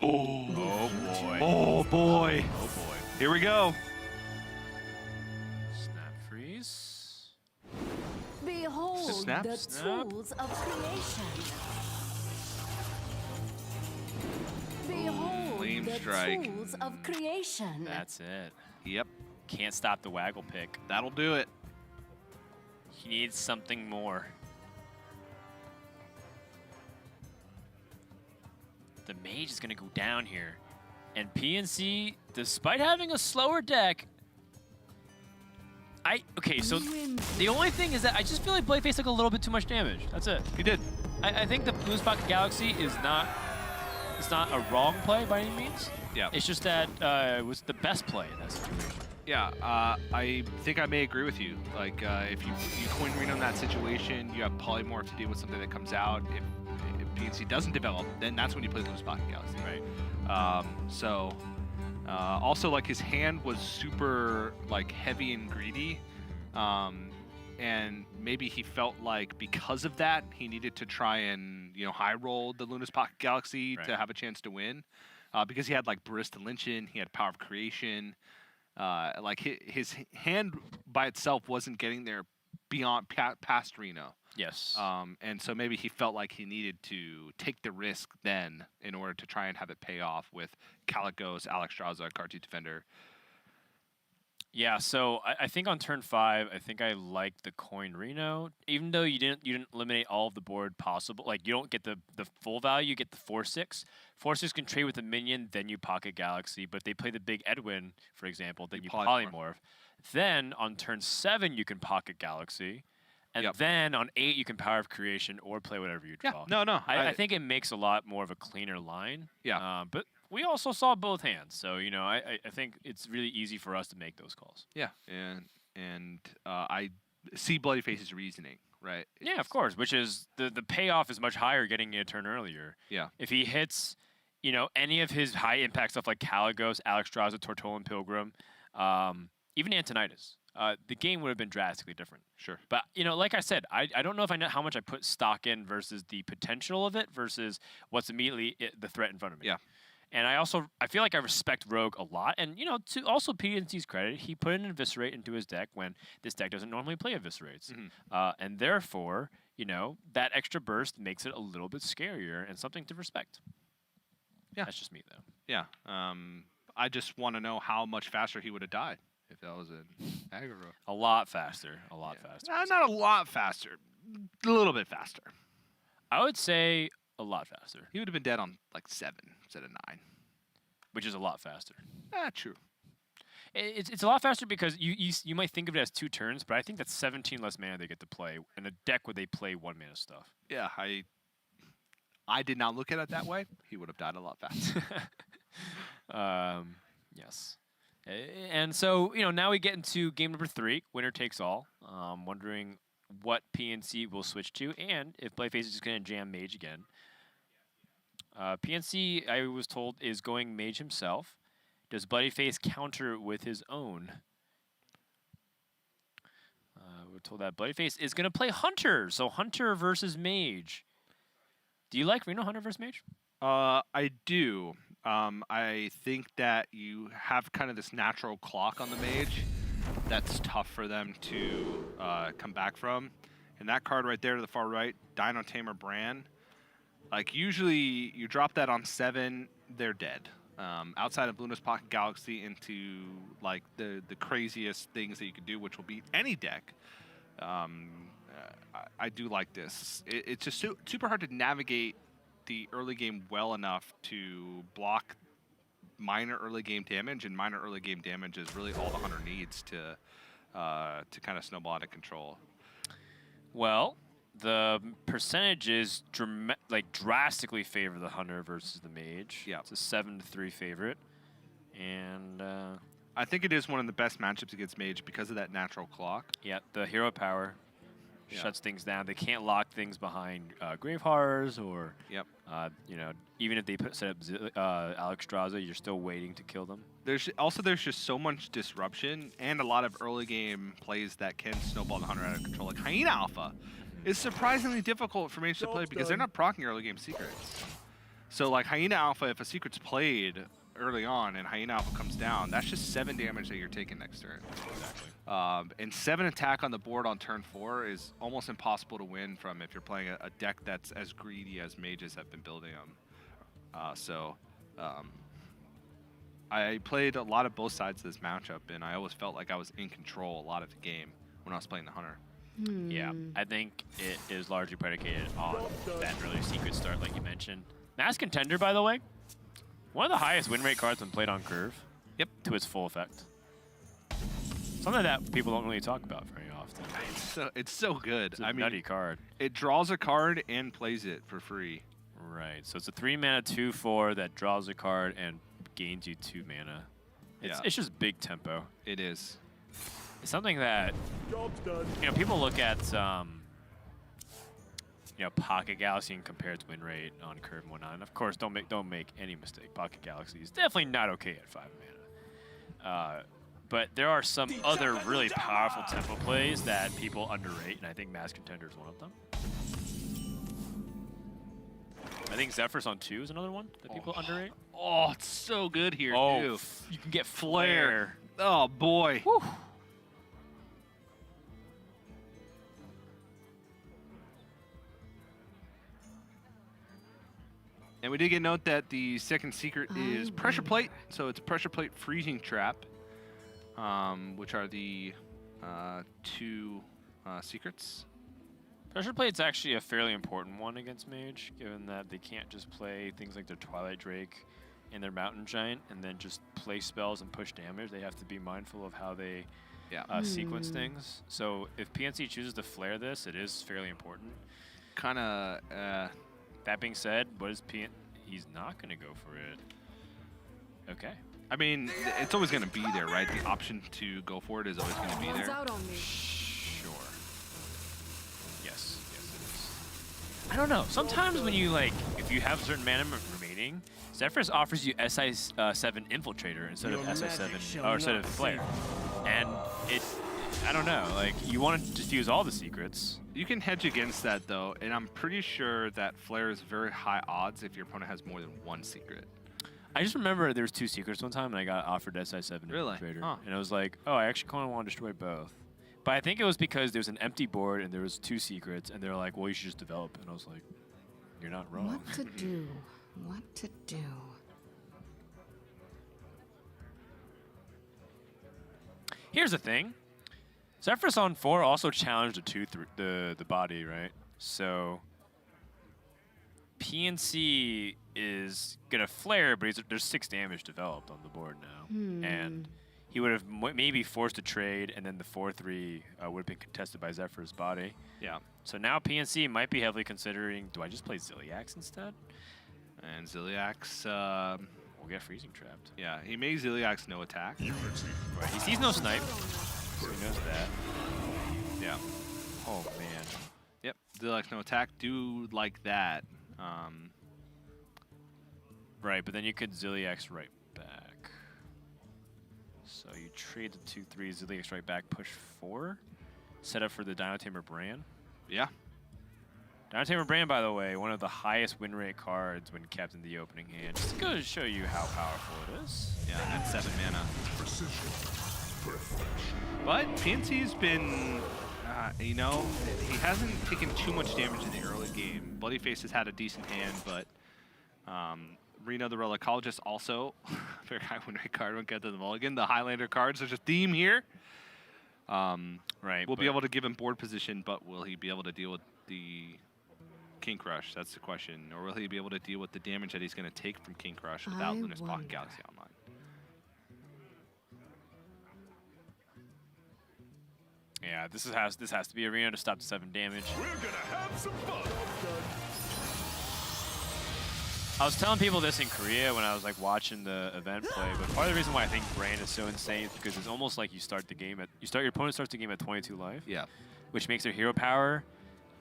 Oh boy. Oh boy. Oh boy. Here we go. Snap freeze. Behold Snap, the snap. tools of creation. Behold Flame the strike. tools of creation. That's it. Yep, Can't stop the waggle pick. that'll do it. He needs something more. The Mage is going to go down here. And PNC, despite having a slower deck, okay, so the only thing is that I just feel like bloodyface took a little bit too much damage. That's it. He did. I think the Blue Pocket Galaxy is not, it's not a wrong play by any means. Yeah. It's just that it was the best play in that situation. Yeah, I think I may agree with you. Like, if you coin Reno in that situation, you have Polymorph to deal with something that comes out. If PNC doesn't develop, then that's when you play Loose Pocket Galaxy. Right. Also, like, his hand was super, like, heavy and greedy. And maybe he felt like because of that, he needed to try and, high roll the Luna's Pocket Galaxy Right. to have a chance to win. Because he had, like, Barista Lynchin, he had Power of Creation. Like his hand by itself wasn't getting there beyond past Reno. Yes. And so maybe he felt like he needed to take the risk then in order to try and have it pay off with Calicos, Alexstrasza, Card 2 Defender. Yeah, so I think on turn 5, I think I liked the coin Reno. Even though you didn't eliminate all of the board possible, like you don't get the full value, you get the 4/6. 4/6 can trade with a minion, then you pocket Galaxy. But if they play the big Edwin, for example, then you polymorph. Then on turn 7 you can pocket Galaxy. And then on 8 you can Power of Creation or play whatever you draw. Yeah, no. I think it makes a lot more of a cleaner line. Yeah. But we also saw both hands, so I think it's really easy for us to make those calls. Yeah, and I see bloodyface's reasoning, right? Yeah, of course. Which is the payoff is much higher getting a turn earlier. Yeah. If he hits, any of his high impact stuff like Caligos, Alexstrasza, Tortolan Pilgrim, even Antonidas, the game would have been drastically different. Sure. But like I said, I don't know if I know how much I put stock in versus the potential of it versus what's immediately the threat in front of me. Yeah. And I feel like I respect Rogue a lot. And, to also PNC's credit, he put an Eviscerate into his deck when this deck doesn't normally play Eviscerates. And therefore, that extra burst makes it a little bit scarier and something to respect. Yeah. That's just me, though. Yeah. I just want to know how much faster he would have died if that was an aggro. A lot faster. A lot faster. Not a lot faster. A little bit faster. I would say a lot faster. He would have been dead on like 7 instead of 9. Which is a lot faster. True. It's a lot faster because you might think of it as 2 turns, but I think that's 17 less mana they get to play in a deck where they play 1 mana stuff. Yeah, I did not look at it that way. He would have died a lot faster. Yes. And so, now we get into game number 3, winner takes all. Wondering what PNC will switch to, and if bloodyface is just going to jam Mage again. PNC, I was told, is going Mage himself. Does bloodyface counter with his own? We're told that bloodyface is going to play Hunter, so Hunter versus Mage. Do you like Reno Hunter versus Mage? I do. I think that you have kind of this natural clock on the Mage that's tough for them to come back from. And that card right there to the far right, Dino Tamer Bran, like usually you drop that on 7, they're dead. Outside of Luna's Pocket Galaxy into like the craziest things that you could do, which will beat any deck. I do like this. It's just super hard to navigate the early game well enough to block minor early game damage, and minor early game damage is really all the Hunter needs to kind of snowball out of control. Well, the percentages drastically favor the Hunter versus the Mage. Yeah, it's a 7-3 favorite, and I think it is one of the best matchups against Mage because of that natural clock. Yeah, the hero power shuts things down. They can't lock things behind Grave Horrors or even if they set up Alex Straza, you're still waiting to kill them. There's just so much disruption and a lot of early game plays that can snowball the Hunter out of control. Like Hyena Alpha is surprisingly difficult for Mage to play because they're not proccing early game secrets. So like Hyena Alpha, if a secret's played early on and Hyena Alpha comes down, that's just 7 damage that you're taking next turn. Exactly. And 7 attack on the board on turn 4 is almost impossible to win from if you're playing a deck that's as greedy as Mages have been building them. I played a lot of both sides of this matchup, and I always felt like I was in control a lot of the game when I was playing the Hunter. Yeah, I think it is largely predicated on that early secret start, like you mentioned. Mass Contender, by the way, one of the highest win rate cards when played on curve. Yep. To its full effect. Something that people don't really talk about very often. It's so good. It's a nutty card. It draws a card and plays it for free. Right. So it's a 3-mana 2/4 that draws a card and gains you 2 mana. It's just big tempo. It is. It's something that people look at Pocket Galaxy and compare its win rate on curve and whatnot. And of course, don't make any mistake. Pocket Galaxy is definitely not okay at 5 mana. But there are some other really powerful tempo plays that people underrate, and I think Mass Contender is one of them. I think Zephyrus on 2 is another one that people underrate. Oh, it's so good here, too. You can get Flare. Oh, boy. Whew. And we did get note that the second secret is Pressure Plate. So it's Pressure Plate Freezing Trap, which are the 2 secrets. Pressure Plate's actually a fairly important one against Mage, given that they can't just play things like their Twilight Drake and their Mountain Giant and then just play spells and push damage. They have to be mindful of how they sequence things. So if PNC chooses to flare this, it is fairly important. Kind of... that being said, what is he's not going to go for it. Okay. I mean, it's always going to be there, right? The option to go for it is always going to be there. Sure. Yes, it is. I don't know. Sometimes when you, if you have a certain mana remaining, Zephyrus offers you SI7 Infiltrator instead of SI7, or instead of Flare. And I don't know, you want to diffuse all the secrets. You can hedge against that, though, and I'm pretty sure that Flare is very high odds if your opponent has more than 1 secret. I just remember there was 2 secrets one time, and I got offered SI7 Infiltrator. Huh. And I was like, oh, I actually kind of want to destroy both. But I think it was because there was an empty board, and there was 2 secrets, and they were like, well, you should just develop. And I was like, you're not wrong. What to do? What to do? Here's the thing. Zephyrus on 4 also challenged the body, right? So PNC is gonna flare, but there's 6 damage developed on the board now, and he would have maybe forced a trade, and then the 4/3 would have been contested by Zephyrus' body. Yeah. So now PNC might be heavily considering: do I just play Ziliax instead? And Ziliax, we'll get freezing trapped. Yeah, he made Ziliax no attack. Right, he sees no snipe, so he knows that. Yeah. Oh man. Yep, Ziliax no attack. Do like that. Right, but then you could Ziliax right back. So you trade the 2/3, Ziliax right back, push 4. Set up for the Dino Tamer Bran. Yeah. Dino Tamer Bran, by the way, one of the highest win rate cards when kept in the opening hand. Just to go to show you how powerful it is. Yeah, that's 7 mana. But PNC's been, you know, he hasn't taken too much damage in the early game. Bloodyface has had a decent hand, but Reno the Relicologist also very high win rate card when get to the mulligan. The Highlander cards, there's a theme here. Right. We'll be able to give him board position, but will he be able to deal with the King Crush? That's the question. Or will he be able to deal with the damage that he's going to take from King Crush without Luna's Pocket Galaxy online? Yeah, this has to be Arena to stop the 7 damage. We're gonna have some fun. I was telling people this in Korea when I was like watching the event play, but part of the reason why I think Brand is so insane is because it's almost like your opponent starts the game at 22 life. Yeah. Which makes their hero power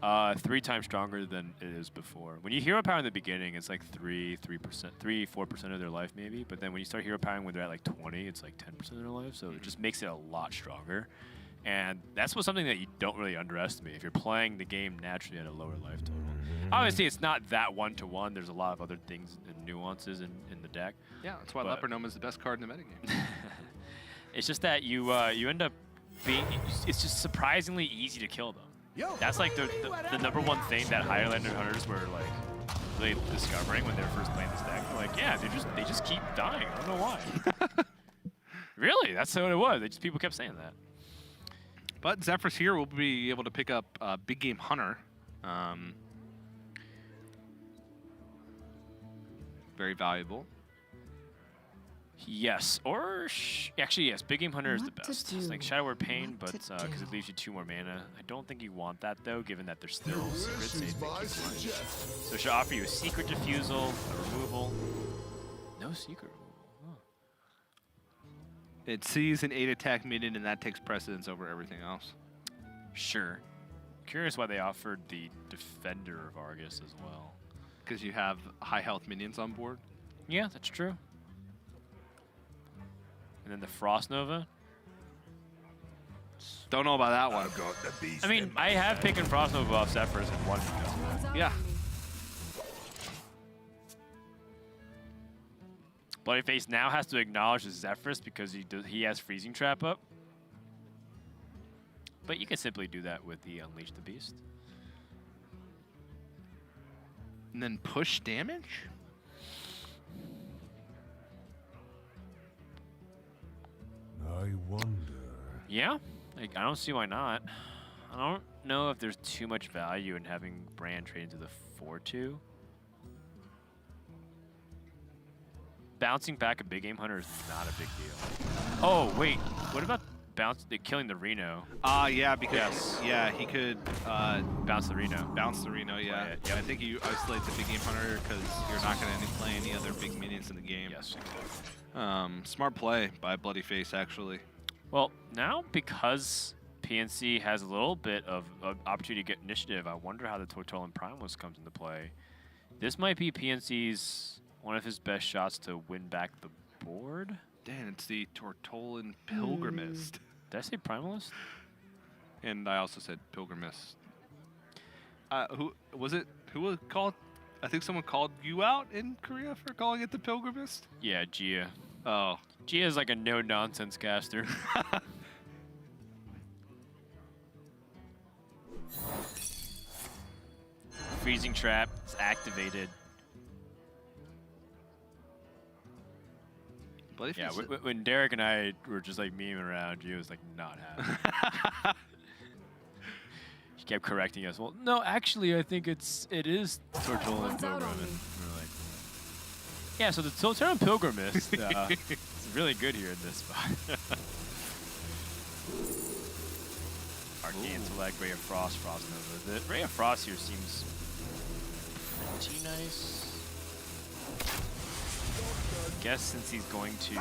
3 times stronger than it is before. When you hero power in the beginning, it's like 4% of their life maybe, but then when you start hero powering when they're at like 20, it's like 10% of their life, so it just makes it a lot stronger. And that's something that you don't really underestimate if you're playing the game naturally at a lower life total. Obviously, it's not that one-to-one. There's a lot of other things and nuances in the deck. Yeah, that's why Leopard Gnome is the best card in the metagame. It's just that you end up being... It's just surprisingly easy to kill them. That's like the #1 thing that Highlander hunters were like really discovering when they were first playing this deck. They're like, yeah, they just keep dying. I don't know why. Really, that's what it was. People kept saying that. But Zephyrus here will be able to pick up Big Game Hunter. Very valuable. Yes, or actually yes, Big Game Hunter is the best. It's like Shadow Word Pain, but because it leaves you 2 more mana. I don't think you want that though, given that there's still secret safe that keeps running. So it should offer you a secret diffusal, a removal. No secret removal. Huh. It sees an 8 attack minion, and that takes precedence over everything else. Sure. Curious why they offered the Defender of Argus as well. Because you have high health minions on board. Yeah, that's true. And then the Frost Nova. Don't know about that one. I mean, I have taken Frost Nova off Zephyrus and won because of that. Yeah. Bloodyface now has to acknowledge his Zephyrus because he has Freezing Trap up. But you can simply do that with the Unleash the Beast. And then push damage? I wonder. Yeah, like, I don't see why not. I don't know if there's too much value in having Brand trade into the 4/2. Bouncing back a Big Game Hunter is not a big deal. Oh, wait. What about killing the Reno? Yeah, because he could bounce the Reno. Bounce the Reno, yeah. Yep. I think you isolate the Big Game Hunter because you're not going to play any other big minions in the game. Yes, exactly. Smart play by Bloodyface, actually. Well, now because PNC has a little bit of opportunity to get initiative, I wonder how the Tortolan Primalist comes into play. This might be PNC's one of his best shots to win back the board. Dan, it's the Tortolan Pilgrimist. Did I say Primalist? And I also said Pilgrimist. Who was it? Who was called? I think someone called you out in Korea for calling it the Pilgrimist. Yeah, Gia. Oh. Gia is like a no-nonsense caster. Freezing Trap is activated. Yeah, when Derek and I were just like memeing around, Gia was like not happy. She kept correcting us. Well, no, actually, I think it is Tortolan Pilgrimist. We're like, yeah, so the Tortolan Pilgrimist is really good here in this spot. Arcane Intellect, Ray of Frost, Frost Nova. The Ray of Frost here seems pretty nice. guess since he's going to...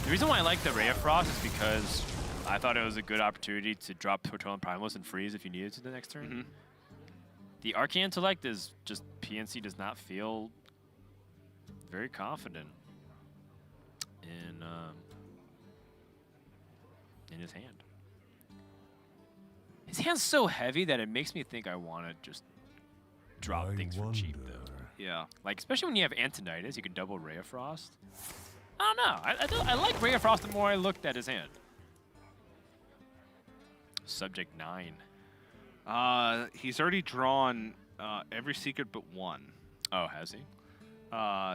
The reason why I like the Ray of Frost is because I thought it was a good opportunity to drop Tortolan Primalist and freeze if you needed to the next turn. The Arcane Intellect is just PNC does not feel very confident in his hand. His hand's so heavy that it makes me think I want to just drop things for cheap, though. Yeah. Like, especially when you have Antonidas, you can double Ray of Frost. I don't know. I like Ray of Frost the more I looked at his hand. Subject 9. He's already drawn every secret but one. Oh, has he?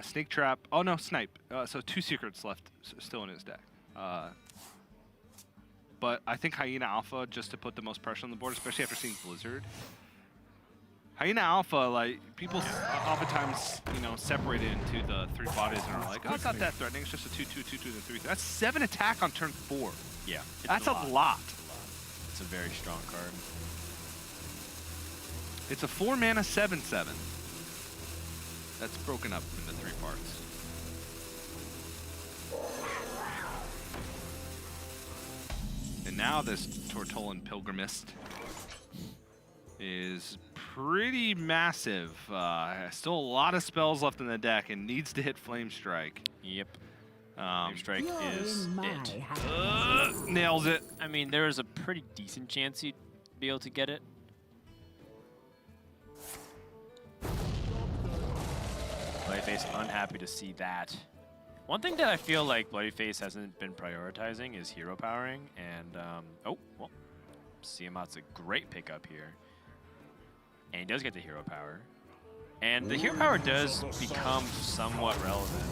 Snake Trap. Oh, no, Snipe. So 2 secrets left still in his deck. But I think Hyena Alpha, just to put the most pressure on the board, especially after seeing Blizzard. Hyena Alpha, like, people oftentimes, you know, separate it into the 3 bodies and are like, oh, it's not that threatening. It's just a 2, 2, 2, 2, and 3. That's 7 attack on turn 4. Yeah. That's a lot. It's a very strong card. It's a 4-mana 7/7. That's broken up into 3 parts. And now this Tortolan Pilgrimist is pretty massive. Still a lot of spells left in the deck and needs to hit Flame Strike. Yep. Flame Strike is it. Nails it. I mean, there is a pretty decent chance he'd be able to get it. Bloodyface unhappy to see that. One thing that I feel like Bloodyface hasn't been prioritizing is hero powering, and oh, well, Siamat's a great pickup here. And he does get the hero power. And the hero power does become somewhat relevant,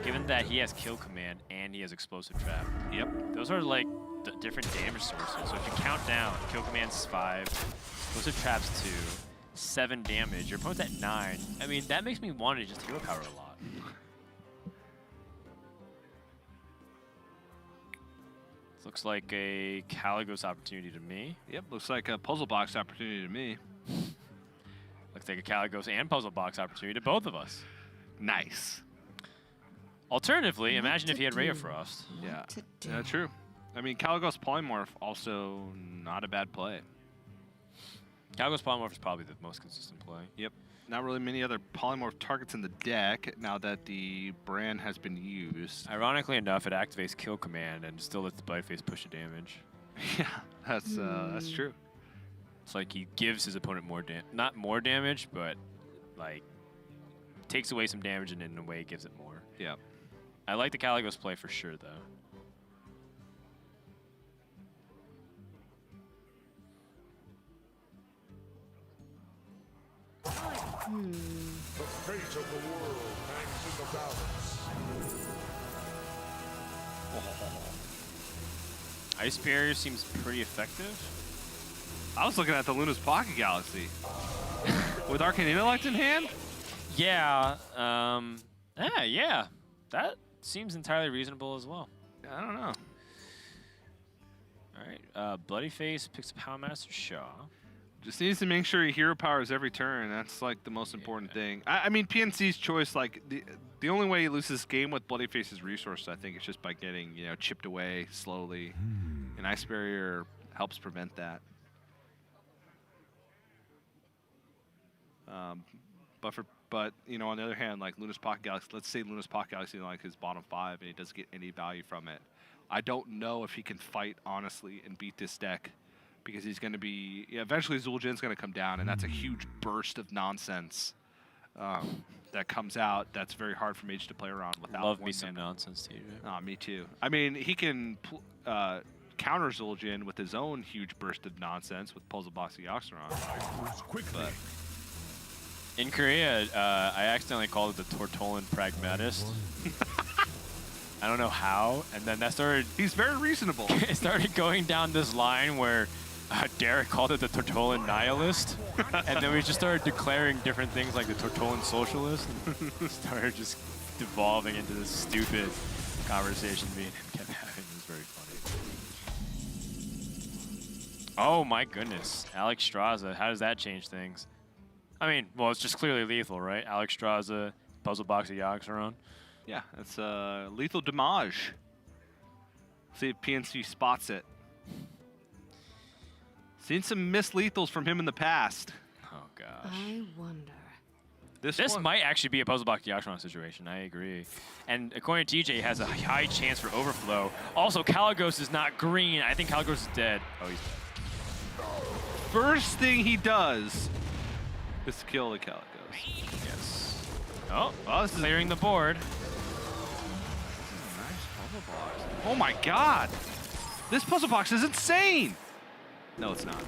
given that he has kill command and he has explosive trap. Yep. Those are like the different damage sources. So if you count down, kill command's 5, explosive trap's 2, 7 damage, your opponent's at 9. I mean, that makes me want to just hero power a lot. This looks like a Caligos opportunity to me. Yep, looks like a puzzle box opportunity to me. Looks like a Caligos and puzzle box opportunity to both of us. Nice. Alternatively, imagine if he had Ray of Frost. Yeah, true. I mean, Caligos Polymorph also not a bad play. Caligos Polymorph is probably the most consistent play. Yep. Not really many other Polymorph targets in the deck now that the brand has been used. Ironically enough, it activates kill command and still lets the Bloodyface push the damage. Yeah, that's true. It's like he gives his opponent not more damage, but like takes away some damage and in a way gives it more. Yeah. I like the Caligos play for sure, though. The fate of the world hangs in the balance. Ice Barrier seems pretty effective. I was looking at the Luna's Pocket Galaxy. With Arcane Intellect in hand? Yeah. Yeah. That seems entirely reasonable as well. I don't know. All right. Bloodyface picks up Houndmaster Shaw. Just needs to make sure he hero powers every turn. That's like the most important thing. I mean, PNC's choice, like the only way he loses this game with Bloodyface's resources, I think, is just by getting, you know, chipped away slowly. And Ice Barrier helps prevent that. But you know, on the other hand, like Luna's Pocket Galaxy, let's say Luna's Pocket Galaxy is like his bottom 5 and he doesn't get any value from it. I don't know if he can fight honestly and beat this deck. Because he's going to be, eventually Zul'jin's going to come down, and that's a huge burst of nonsense that comes out. That's very hard for Mage to play around without. Love me some nonsense, TJ. Me too. I mean, he can counter Zul'jin with his own huge burst of nonsense with Puzzle Box Eoxeron. But in Korea, I accidentally called it the Tortolan Pragmatist. I don't know how, and then that started. He's very reasonable. It started going down this line where Derek called it the Tortolan Nihilist, and then we just started declaring different things like the Tortolan Socialist, and started just devolving into this stupid conversation me and him kept having. It was very funny. Oh my goodness, Alex Straza, how does that change things? I mean, well, it's just clearly lethal, right? Alex Straza, puzzle box of Yogs are on. Yeah, it's lethal damage. See if PNC spots it. Seen some missed lethals from him in the past. Oh gosh. I wonder. This might actually be a puzzle box Yakshron situation. I agree. And according to TJ, it has a high chance for overflow. Also, Caligos is not green. I think Caligos is dead. Oh, he's dead. First thing he does is to kill the Caligos. Yes. Oh, this is clearing the board. Nice puzzle box. Oh my god! This puzzle box is insane! No, it's not.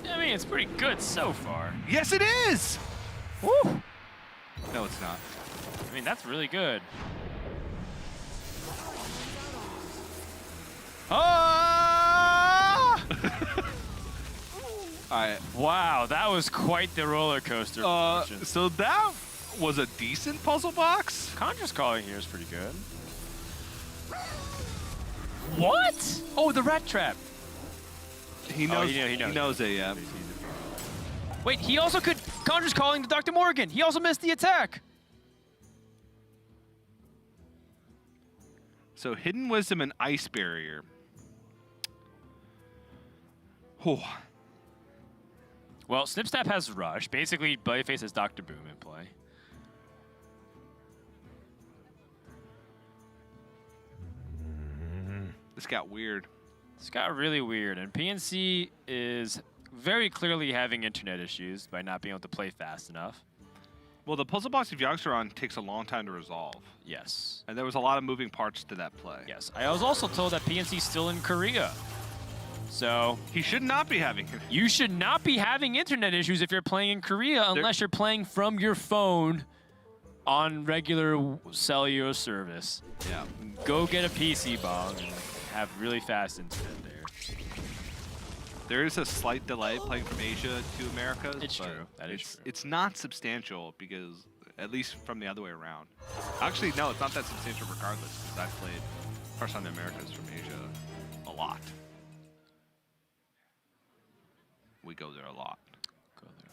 I mean, it's pretty good so far. Yes, it is! Woo! No, it's not. I mean, that's really good. Ah! Alright. Wow, that was quite the roller coaster. So that was a decent puzzle box? Conjure's calling here is pretty good. What? Oh, the rat trap. He knows, he knows it, yeah. Wait, he also could Conjure's calling to Dr. Morgan. He also missed the attack. So Hidden Wisdom and Ice Barrier. Oh. Well, Snip Snap has Rush. Basically, Bloodyface has Dr. Boom in play. This got weird. This got really weird, and PNC is very clearly having internet issues by not being able to play fast enough. Well, the puzzle box of Yogg-Saron takes a long time to resolve. Yes. And there was a lot of moving parts to that play. Yes. I was also told that PNC's still in Korea. So he should not be having it. You should not be having internet issues if you're playing in Korea unless you're playing from your phone on regular cellular service. Yeah. Go get a PC bong and have really fast internet there. There is a slight delay playing from Asia to America. It's true. That is true. It's not substantial because, at least from the other way around. Actually, no, it's not that substantial regardless because I've played Hearthstone the Americas from Asia a lot. We go there a lot. Go there.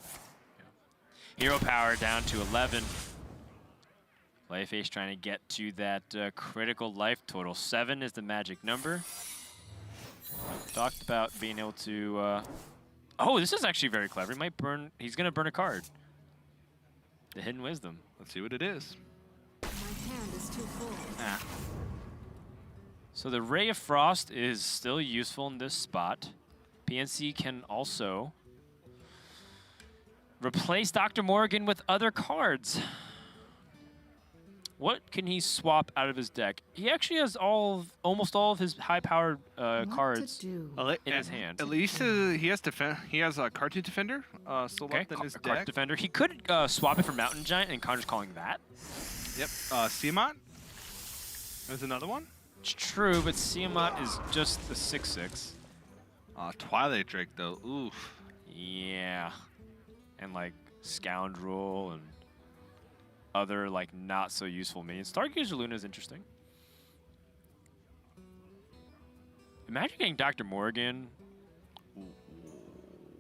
Yeah. Hero power down to 11. Bloodyface trying to get to that critical life total. 7 is the magic number. Talked about being able to. Oh, this is actually very clever. He might burn. He's gonna burn a card. The Hidden Wisdom. Let's see what it is. My hand is too full. Ah. So the Ray of Frost is still useful in this spot. PNC can also replace Dr. Morgan with other cards. What can he swap out of his deck? He actually has almost all of his high-powered cards in his hand. At least he has a Cartoon Defender still left in his deck. Card Defender. He could swap it for Mountain Giant and Conjure's calling that. Yep. Siamat. There's another one. It's true, but Siamat is just the 6/6. Twilight Drake though. Oof. Yeah. And like Scoundrel and other like not so useful minions. Stargazer Luna is interesting. Imagine getting Dr. Morgan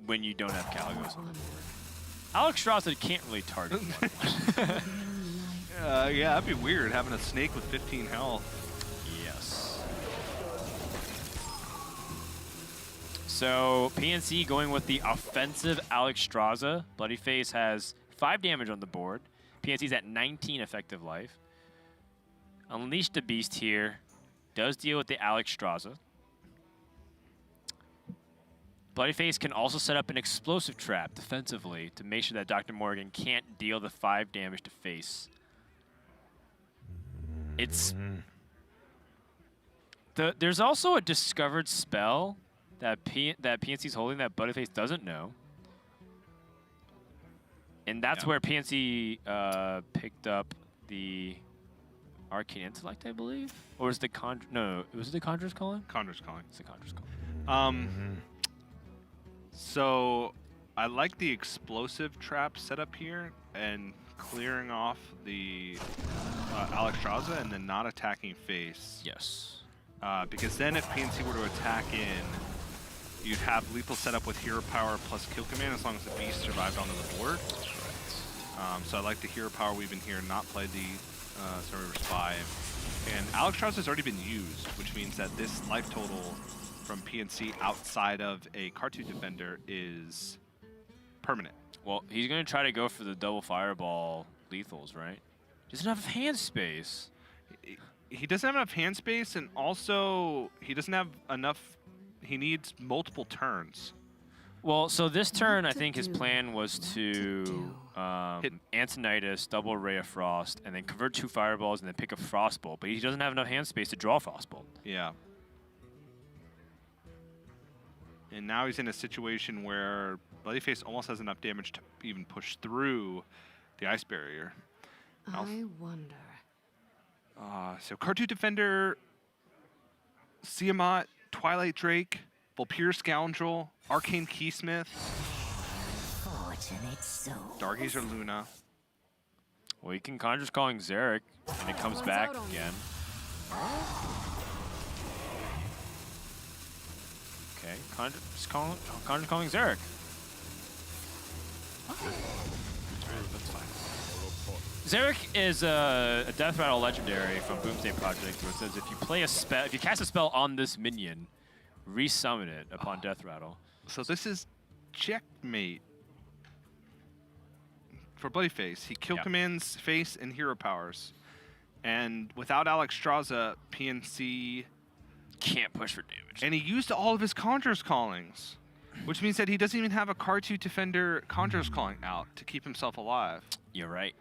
when you don't have Caligos on the board. Alex Strasser can't really target one. Yeah, that'd be weird having a snake with 15 health. Yes. So PNC going with the offensive Alex Strasser. Bloodyface has 5 damage on the board. PNC's at 19 effective life. Unleash the Beast here. Does deal with the Alex Strasser. Bloodyface can also set up an explosive trap defensively to make sure that Dr. Morgan can't deal the 5 damage to face. There's also a discovered spell that PNC's holding that Bloodyface doesn't know. And that's where PNC picked up the Arcane Intellect, I believe? Or was it the Conjure? No, was it the Conjure's calling? Conjure's calling. It's the Conjure's calling. So I like the explosive trap setup here and clearing off the Alex Strasser and then not attacking face. Yes. Because then if PNC were to attack in, you'd have lethal setup with hero power plus kill command as long as the beast survived onto the board. So I like the hero power we've been here, not play the Survivor Spy. And Alex Strauss has already been used, which means that this life total from PNC outside of a Cartoon Defender is permanent. Well, he's going to try to go for the double fireball lethals, right? Doesn't have hand space. He doesn't have enough hand space, and also he doesn't have enough. He needs multiple turns. Well, so this turn, I think his plan was to hit Antonidas, double Ray of Frost, and then convert 2 fireballs and then pick a Frostbolt. But he doesn't have enough hand space to draw Frostbolt. Yeah. And now he's in a situation where Bloodyface almost has enough damage to even push through the ice barrier. I wonder. So Cartoon Defender, Siamat, Twilight Drake, Vulpure Scoundrel, Arcane Keysmith, Fortunate soul. Dargazer Luna. Well, you can Conjur's Calling Xeric, and it comes back again. Okay, Conjur's Calling Xeric. That's fine. Xeric is a Death Rattle legendary from Boomsday Project, where it says if you play a spell, if you cast a spell on this minion, resummon it upon Death Rattle. So this is checkmate for Bloodyface. He kill commands face and hero powers. And without Alex Straza, PNC can't push for damage. And he used all of his Conjurer's Callings, which means that he doesn't even have a Cartoon Defender Conjurer's Calling out to keep himself alive. You're right.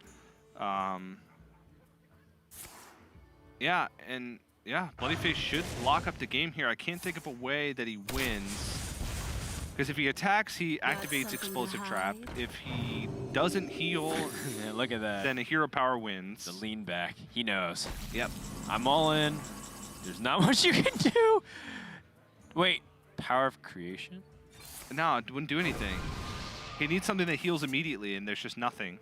Yeah, and yeah, Bloodyface should lock up the game here. I can't think of a way that he wins. Because if he attacks, he activates Explosive Trap. If he doesn't heal, yeah, look at that. Then a hero power wins. The lean back. He knows. Yep. I'm all in. There's not much you can do. Wait, Power of Creation? No, it wouldn't do anything. He needs something that heals immediately, and there's just nothing.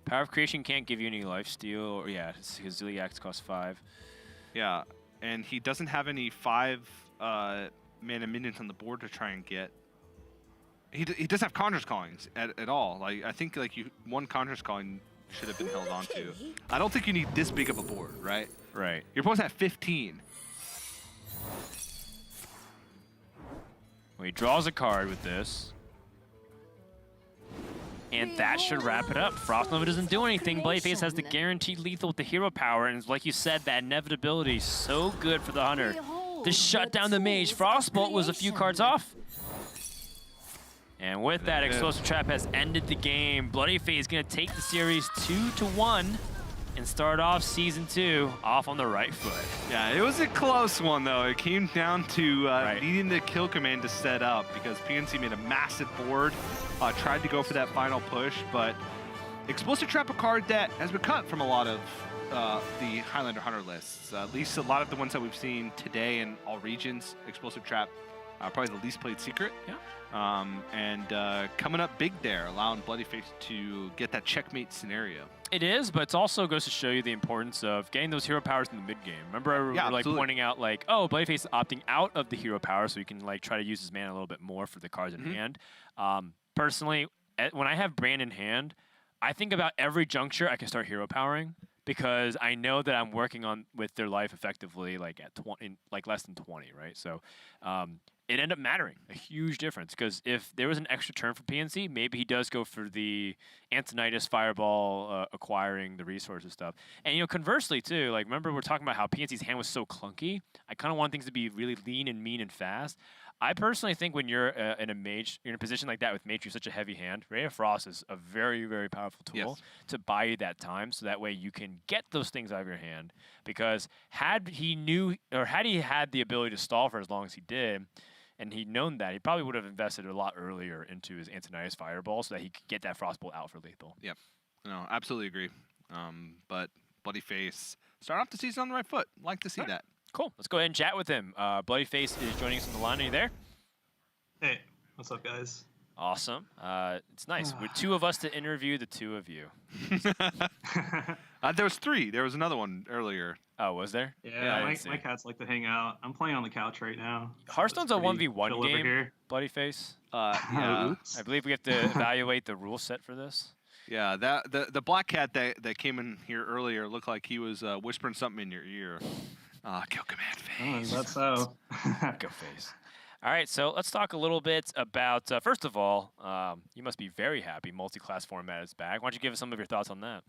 Power of Creation can't give you any lifesteal, or yeah, his Ziliax costs 5. Yeah, and he doesn't have any 5 mana minions on the board to try and get. He doesn't have Conjurer's Callings at all. Like I think like one Conjurer's Calling should have been held on to. I don't think you need this big of a board, right? Right. You're supposed to have 15. Well, he draws a card with this. And that should wrap it up. Frost Nova doesn't do anything. Bloodyface has the guaranteed lethal with the hero power, and like you said, that inevitability is so good for the Hunter to shut down the Mage. Frostbolt was a few cards off. And with that, Explosive Trap has ended the game. Bloodyface is going to take the series 2-1 and start off Season 2 off on the right foot. Yeah, it was a close one, though. It came down to needing the kill command to set up because PNC made a massive board, tried to go for that final push, but Explosive Trap, a card that has been cut from a lot of the Highlander Hunter lists. At least a lot of the ones that we've seen today in all regions, Explosive Trap, probably the least played secret. Yeah. And coming up big there, allowing Bloodyface to get that checkmate scenario. It is, but it also goes to show you the importance of getting those hero powers in the mid game. Remember, I was like pointing out, like, oh, Bloodyface is opting out of the hero power, so he can like try to use his mana a little bit more for the cards in hand. Personally, when I have Brand in hand, I think about every juncture I can start hero powering because I know that I'm working on with their life effectively, like at 20, like less than 20, right? So. It ended up mattering, a huge difference, because if there was an extra turn for PNC, maybe he does go for the Antonidas Fireball, acquiring the resources stuff. And, you know, conversely, too, like, remember we're talking about how PNC's hand was so clunky? I kind of want things to be really lean and mean and fast. I personally think when you're in a Mage, you're in a position like that with Mage, you're such a heavy hand. Ray of Frost is a very, very powerful tool to buy you that time, so that way you can get those things out of your hand. Because had he had the ability to stall for as long as he did, and he'd known that, he probably would have invested a lot earlier into his Antonidas Fireball so that he could get that Frostbolt out for lethal. Yep. No, absolutely agree. But Bloodyface starting off the season on the right foot. Like to see that. Cool. Let's go ahead and chat with him. Bloodyface is joining us on the line. Are you there? Hey, what's up, guys? Awesome. It's nice. With 2 of us to interview the 2 of you. There was 3. There was another one earlier. Oh, was there? Yeah, my cats like to hang out. I'm playing on the couch right now. Hearthstone's a 1v1 game, here. Bloodyface. Yeah. I believe we have to evaluate the rule set for this. Yeah, the black cat that came in here earlier looked like he was whispering something in your ear. Kill command phase. That's so. Go face. All right, so let's talk a little bit about, first of all, you must be very happy multi-class format is back. Why don't you give us some of your thoughts on that?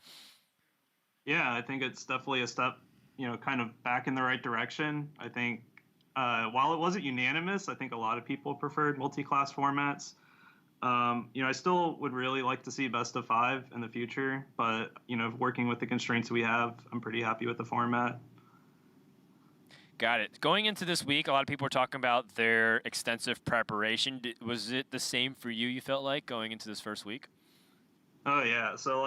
Yeah, I think it's definitely a step, kind of back in the right direction. I think while it wasn't unanimous, I think a lot of people preferred multi-class formats. I still would really like to see best of 5 in the future, but, working with the constraints we have, I'm pretty happy with the format. Got it. Going into this week, a lot of people were talking about their extensive preparation. Was it the same for you, you felt like, going into this first week? Oh, yeah. So,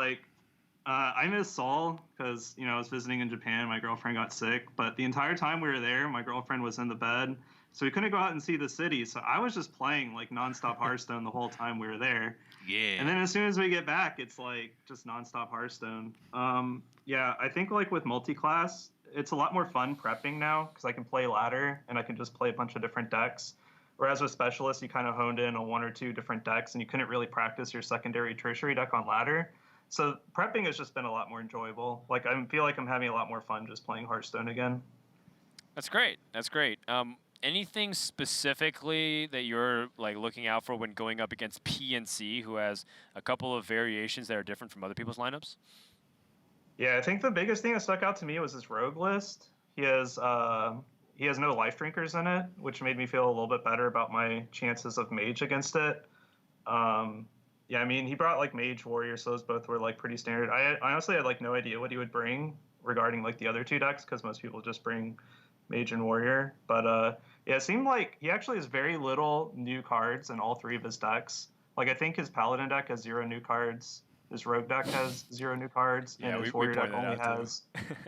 I miss Saul because, I was visiting in Japan. My girlfriend got sick. But the entire time we were there, my girlfriend was in the bed. So we couldn't go out and see the city. So I was just playing, nonstop Hearthstone the whole time we were there. Yeah. And then as soon as we get back, it's, just nonstop Hearthstone. Yeah, I think, with multi-class, it's a lot more fun prepping now because I can play ladder and I can just play a bunch of different decks. Whereas with Specialists, you kind of honed in on 1 or 2 different decks and you couldn't really practice your secondary, tertiary deck on ladder. So prepping has just been a lot more enjoyable. I feel like I'm having a lot more fun just playing Hearthstone again. That's great. That's great. Anything specifically that you're looking out for when going up against PNC, who has a couple of variations that are different from other people's lineups? Yeah, I think the biggest thing that stuck out to me was his rogue list. He has no life drinkers in it, which made me feel a little bit better about my chances of Mage against it. Yeah, I mean, he brought Mage Warrior, so those both were like pretty standard. I honestly had no idea what he would bring regarding the other 2 decks because most people just bring Mage and Warrior. But yeah, it seemed like he actually has very little new cards in all 3 of his decks. I think his Paladin deck has 0 new cards. His Rogue deck has 0 new cards, and his Warrior deck only has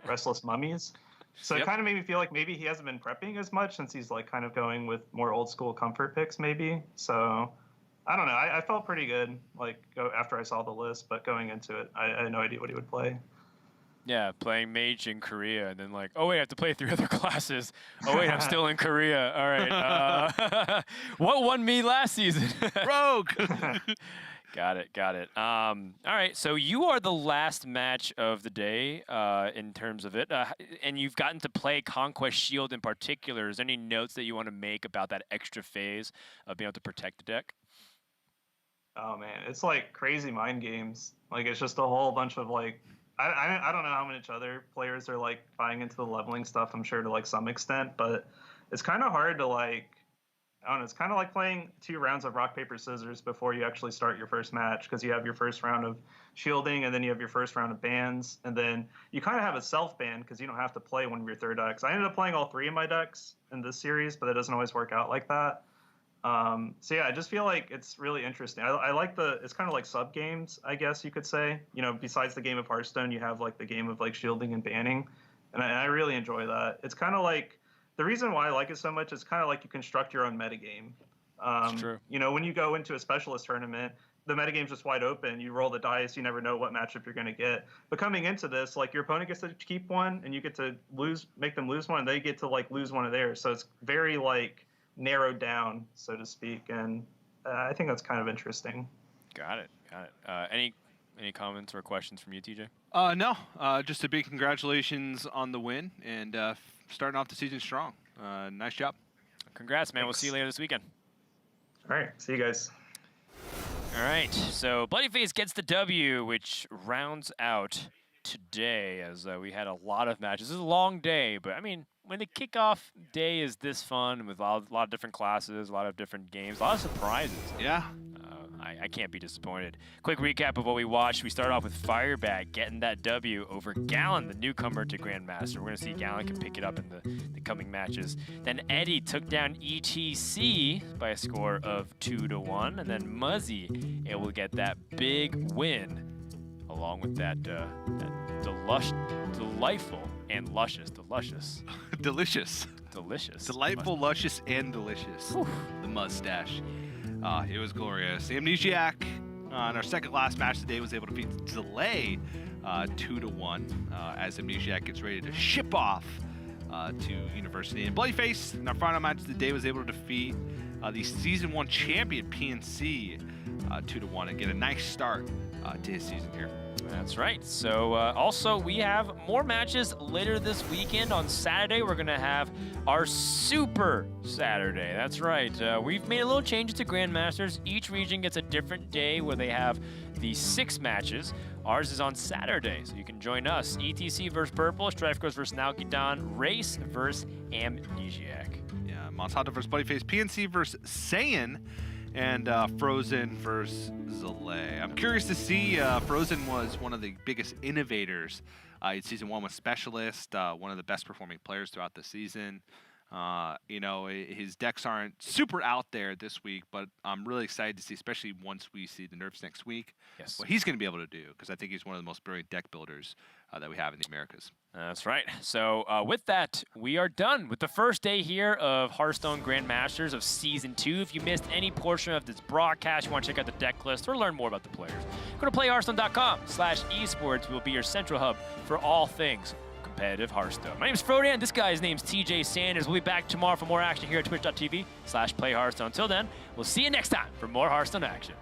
Restless Mummies. So it kind of made me feel like maybe he hasn't been prepping as much since he's kind of going with more old school comfort picks maybe. So I don't know. I felt pretty good after I saw the list, but going into it, I had no idea what he would play. Yeah, playing Mage in Korea, and then oh wait, I have to play 3 other classes. Oh wait, I'm still in Korea. All right. What won me last season? Rogue. Got it. All right, so you are the last match of the day in terms of it, and you've gotten to play Conquest Shield in particular. Is there any notes that you want to make about that extra phase of being able to protect the deck? Oh man, it's crazy mind games. It's just a whole bunch of I don't know how much other players are buying into the leveling stuff. I'm sure to some extent, but it's kind of hard to I don't know. It's kind of like playing 2 rounds of rock paper scissors before you actually start your first match because you have your first round of shielding and then you have your first round of bans and then you kind of have a self ban because you don't have to play one of your 3rd decks. I ended up playing all 3 of my decks in this series, but it doesn't always work out like that. So yeah, I just feel like it's really interesting. I like it's kind of like sub games, I guess you could say. Besides the game of Hearthstone, you have the game of shielding and banning, and I really enjoy that. It's kind of the reason why I like it so much is kind of you construct your own metagame. That's true. When you go into a Specialist tournament, the metagame's just wide open. You roll the dice, you never know what matchup you're going to get. But coming into this, your opponent gets to keep one, and you get to make them lose one, and they get to lose one of theirs. So it's very narrowed down, so to speak, and I think that's kind of interesting. Got it. Any comments or questions from you, TJ? No, just a big congratulations on the win and starting off the season strong. Nice job. Congrats, man. Thanks. We'll see you later this weekend. All right, see you guys. All right, so Bloodyface gets the W, which rounds out today as we had a lot of matches. This is a long day, but I mean, when the kickoff day is this fun with a lot of different classes, a lot of different games, a lot of surprises. Yeah. I can't be disappointed. Quick recap of what we watched. We started off with Firebat getting that W over Gallon, the newcomer to Grandmaster. We're going to see Gallon can pick it up in the coming matches. Then Eddie took down ETC by a score of 2-1. And then Muzzy able to get that big win along with that delightful and luscious. Delicious. Delightful, luscious, and delicious. Whew. The mustache. It was glorious. Amnesiac on our second last match today was able to defeat Delay 2-1 as Amnesiac gets ready to ship off to University. And bloodyface in our final match of the day was able to defeat the Season 1 champion PNC 2-1 and get a nice start to his season here. That's right. So also we have more matches later this weekend. On Saturday, we're going to have our Super Saturday. That's right. We've made a little changes to Grandmasters. Each region gets a different day where they have the 6 matches. Ours is on Saturday, so you can join us. ETC versus Purple, Strife Course versus Naukidon, Race versus Amnesiac. Yeah, Monsanto versus bloodyface, PNC versus Saiyan, and Frozen versus Zalay. I'm curious to see, Frozen was one of the biggest innovators in Season 1 with Specialist, one of the best performing players throughout the season. You know, his decks aren't super out there this week, but I'm really excited to see, especially once we see the nerfs next week, what he's going to be able to do, because I think he's one of the most brilliant deck builders that we have in the Americas. That's right. So with that, we are done with the first day here of Hearthstone Grandmasters of Season 2. If you missed any portion of this broadcast, you want to check out the deck list or learn more about the players, go to playhearthstone.com/esports. Will be your central hub for all things competitive Hearthstone. My name is Frodan. This guy's name's TJ Sanders. We'll be back tomorrow for more action here at twitch.tv/playhearthstone. Until then, we'll see you next time for more Hearthstone action.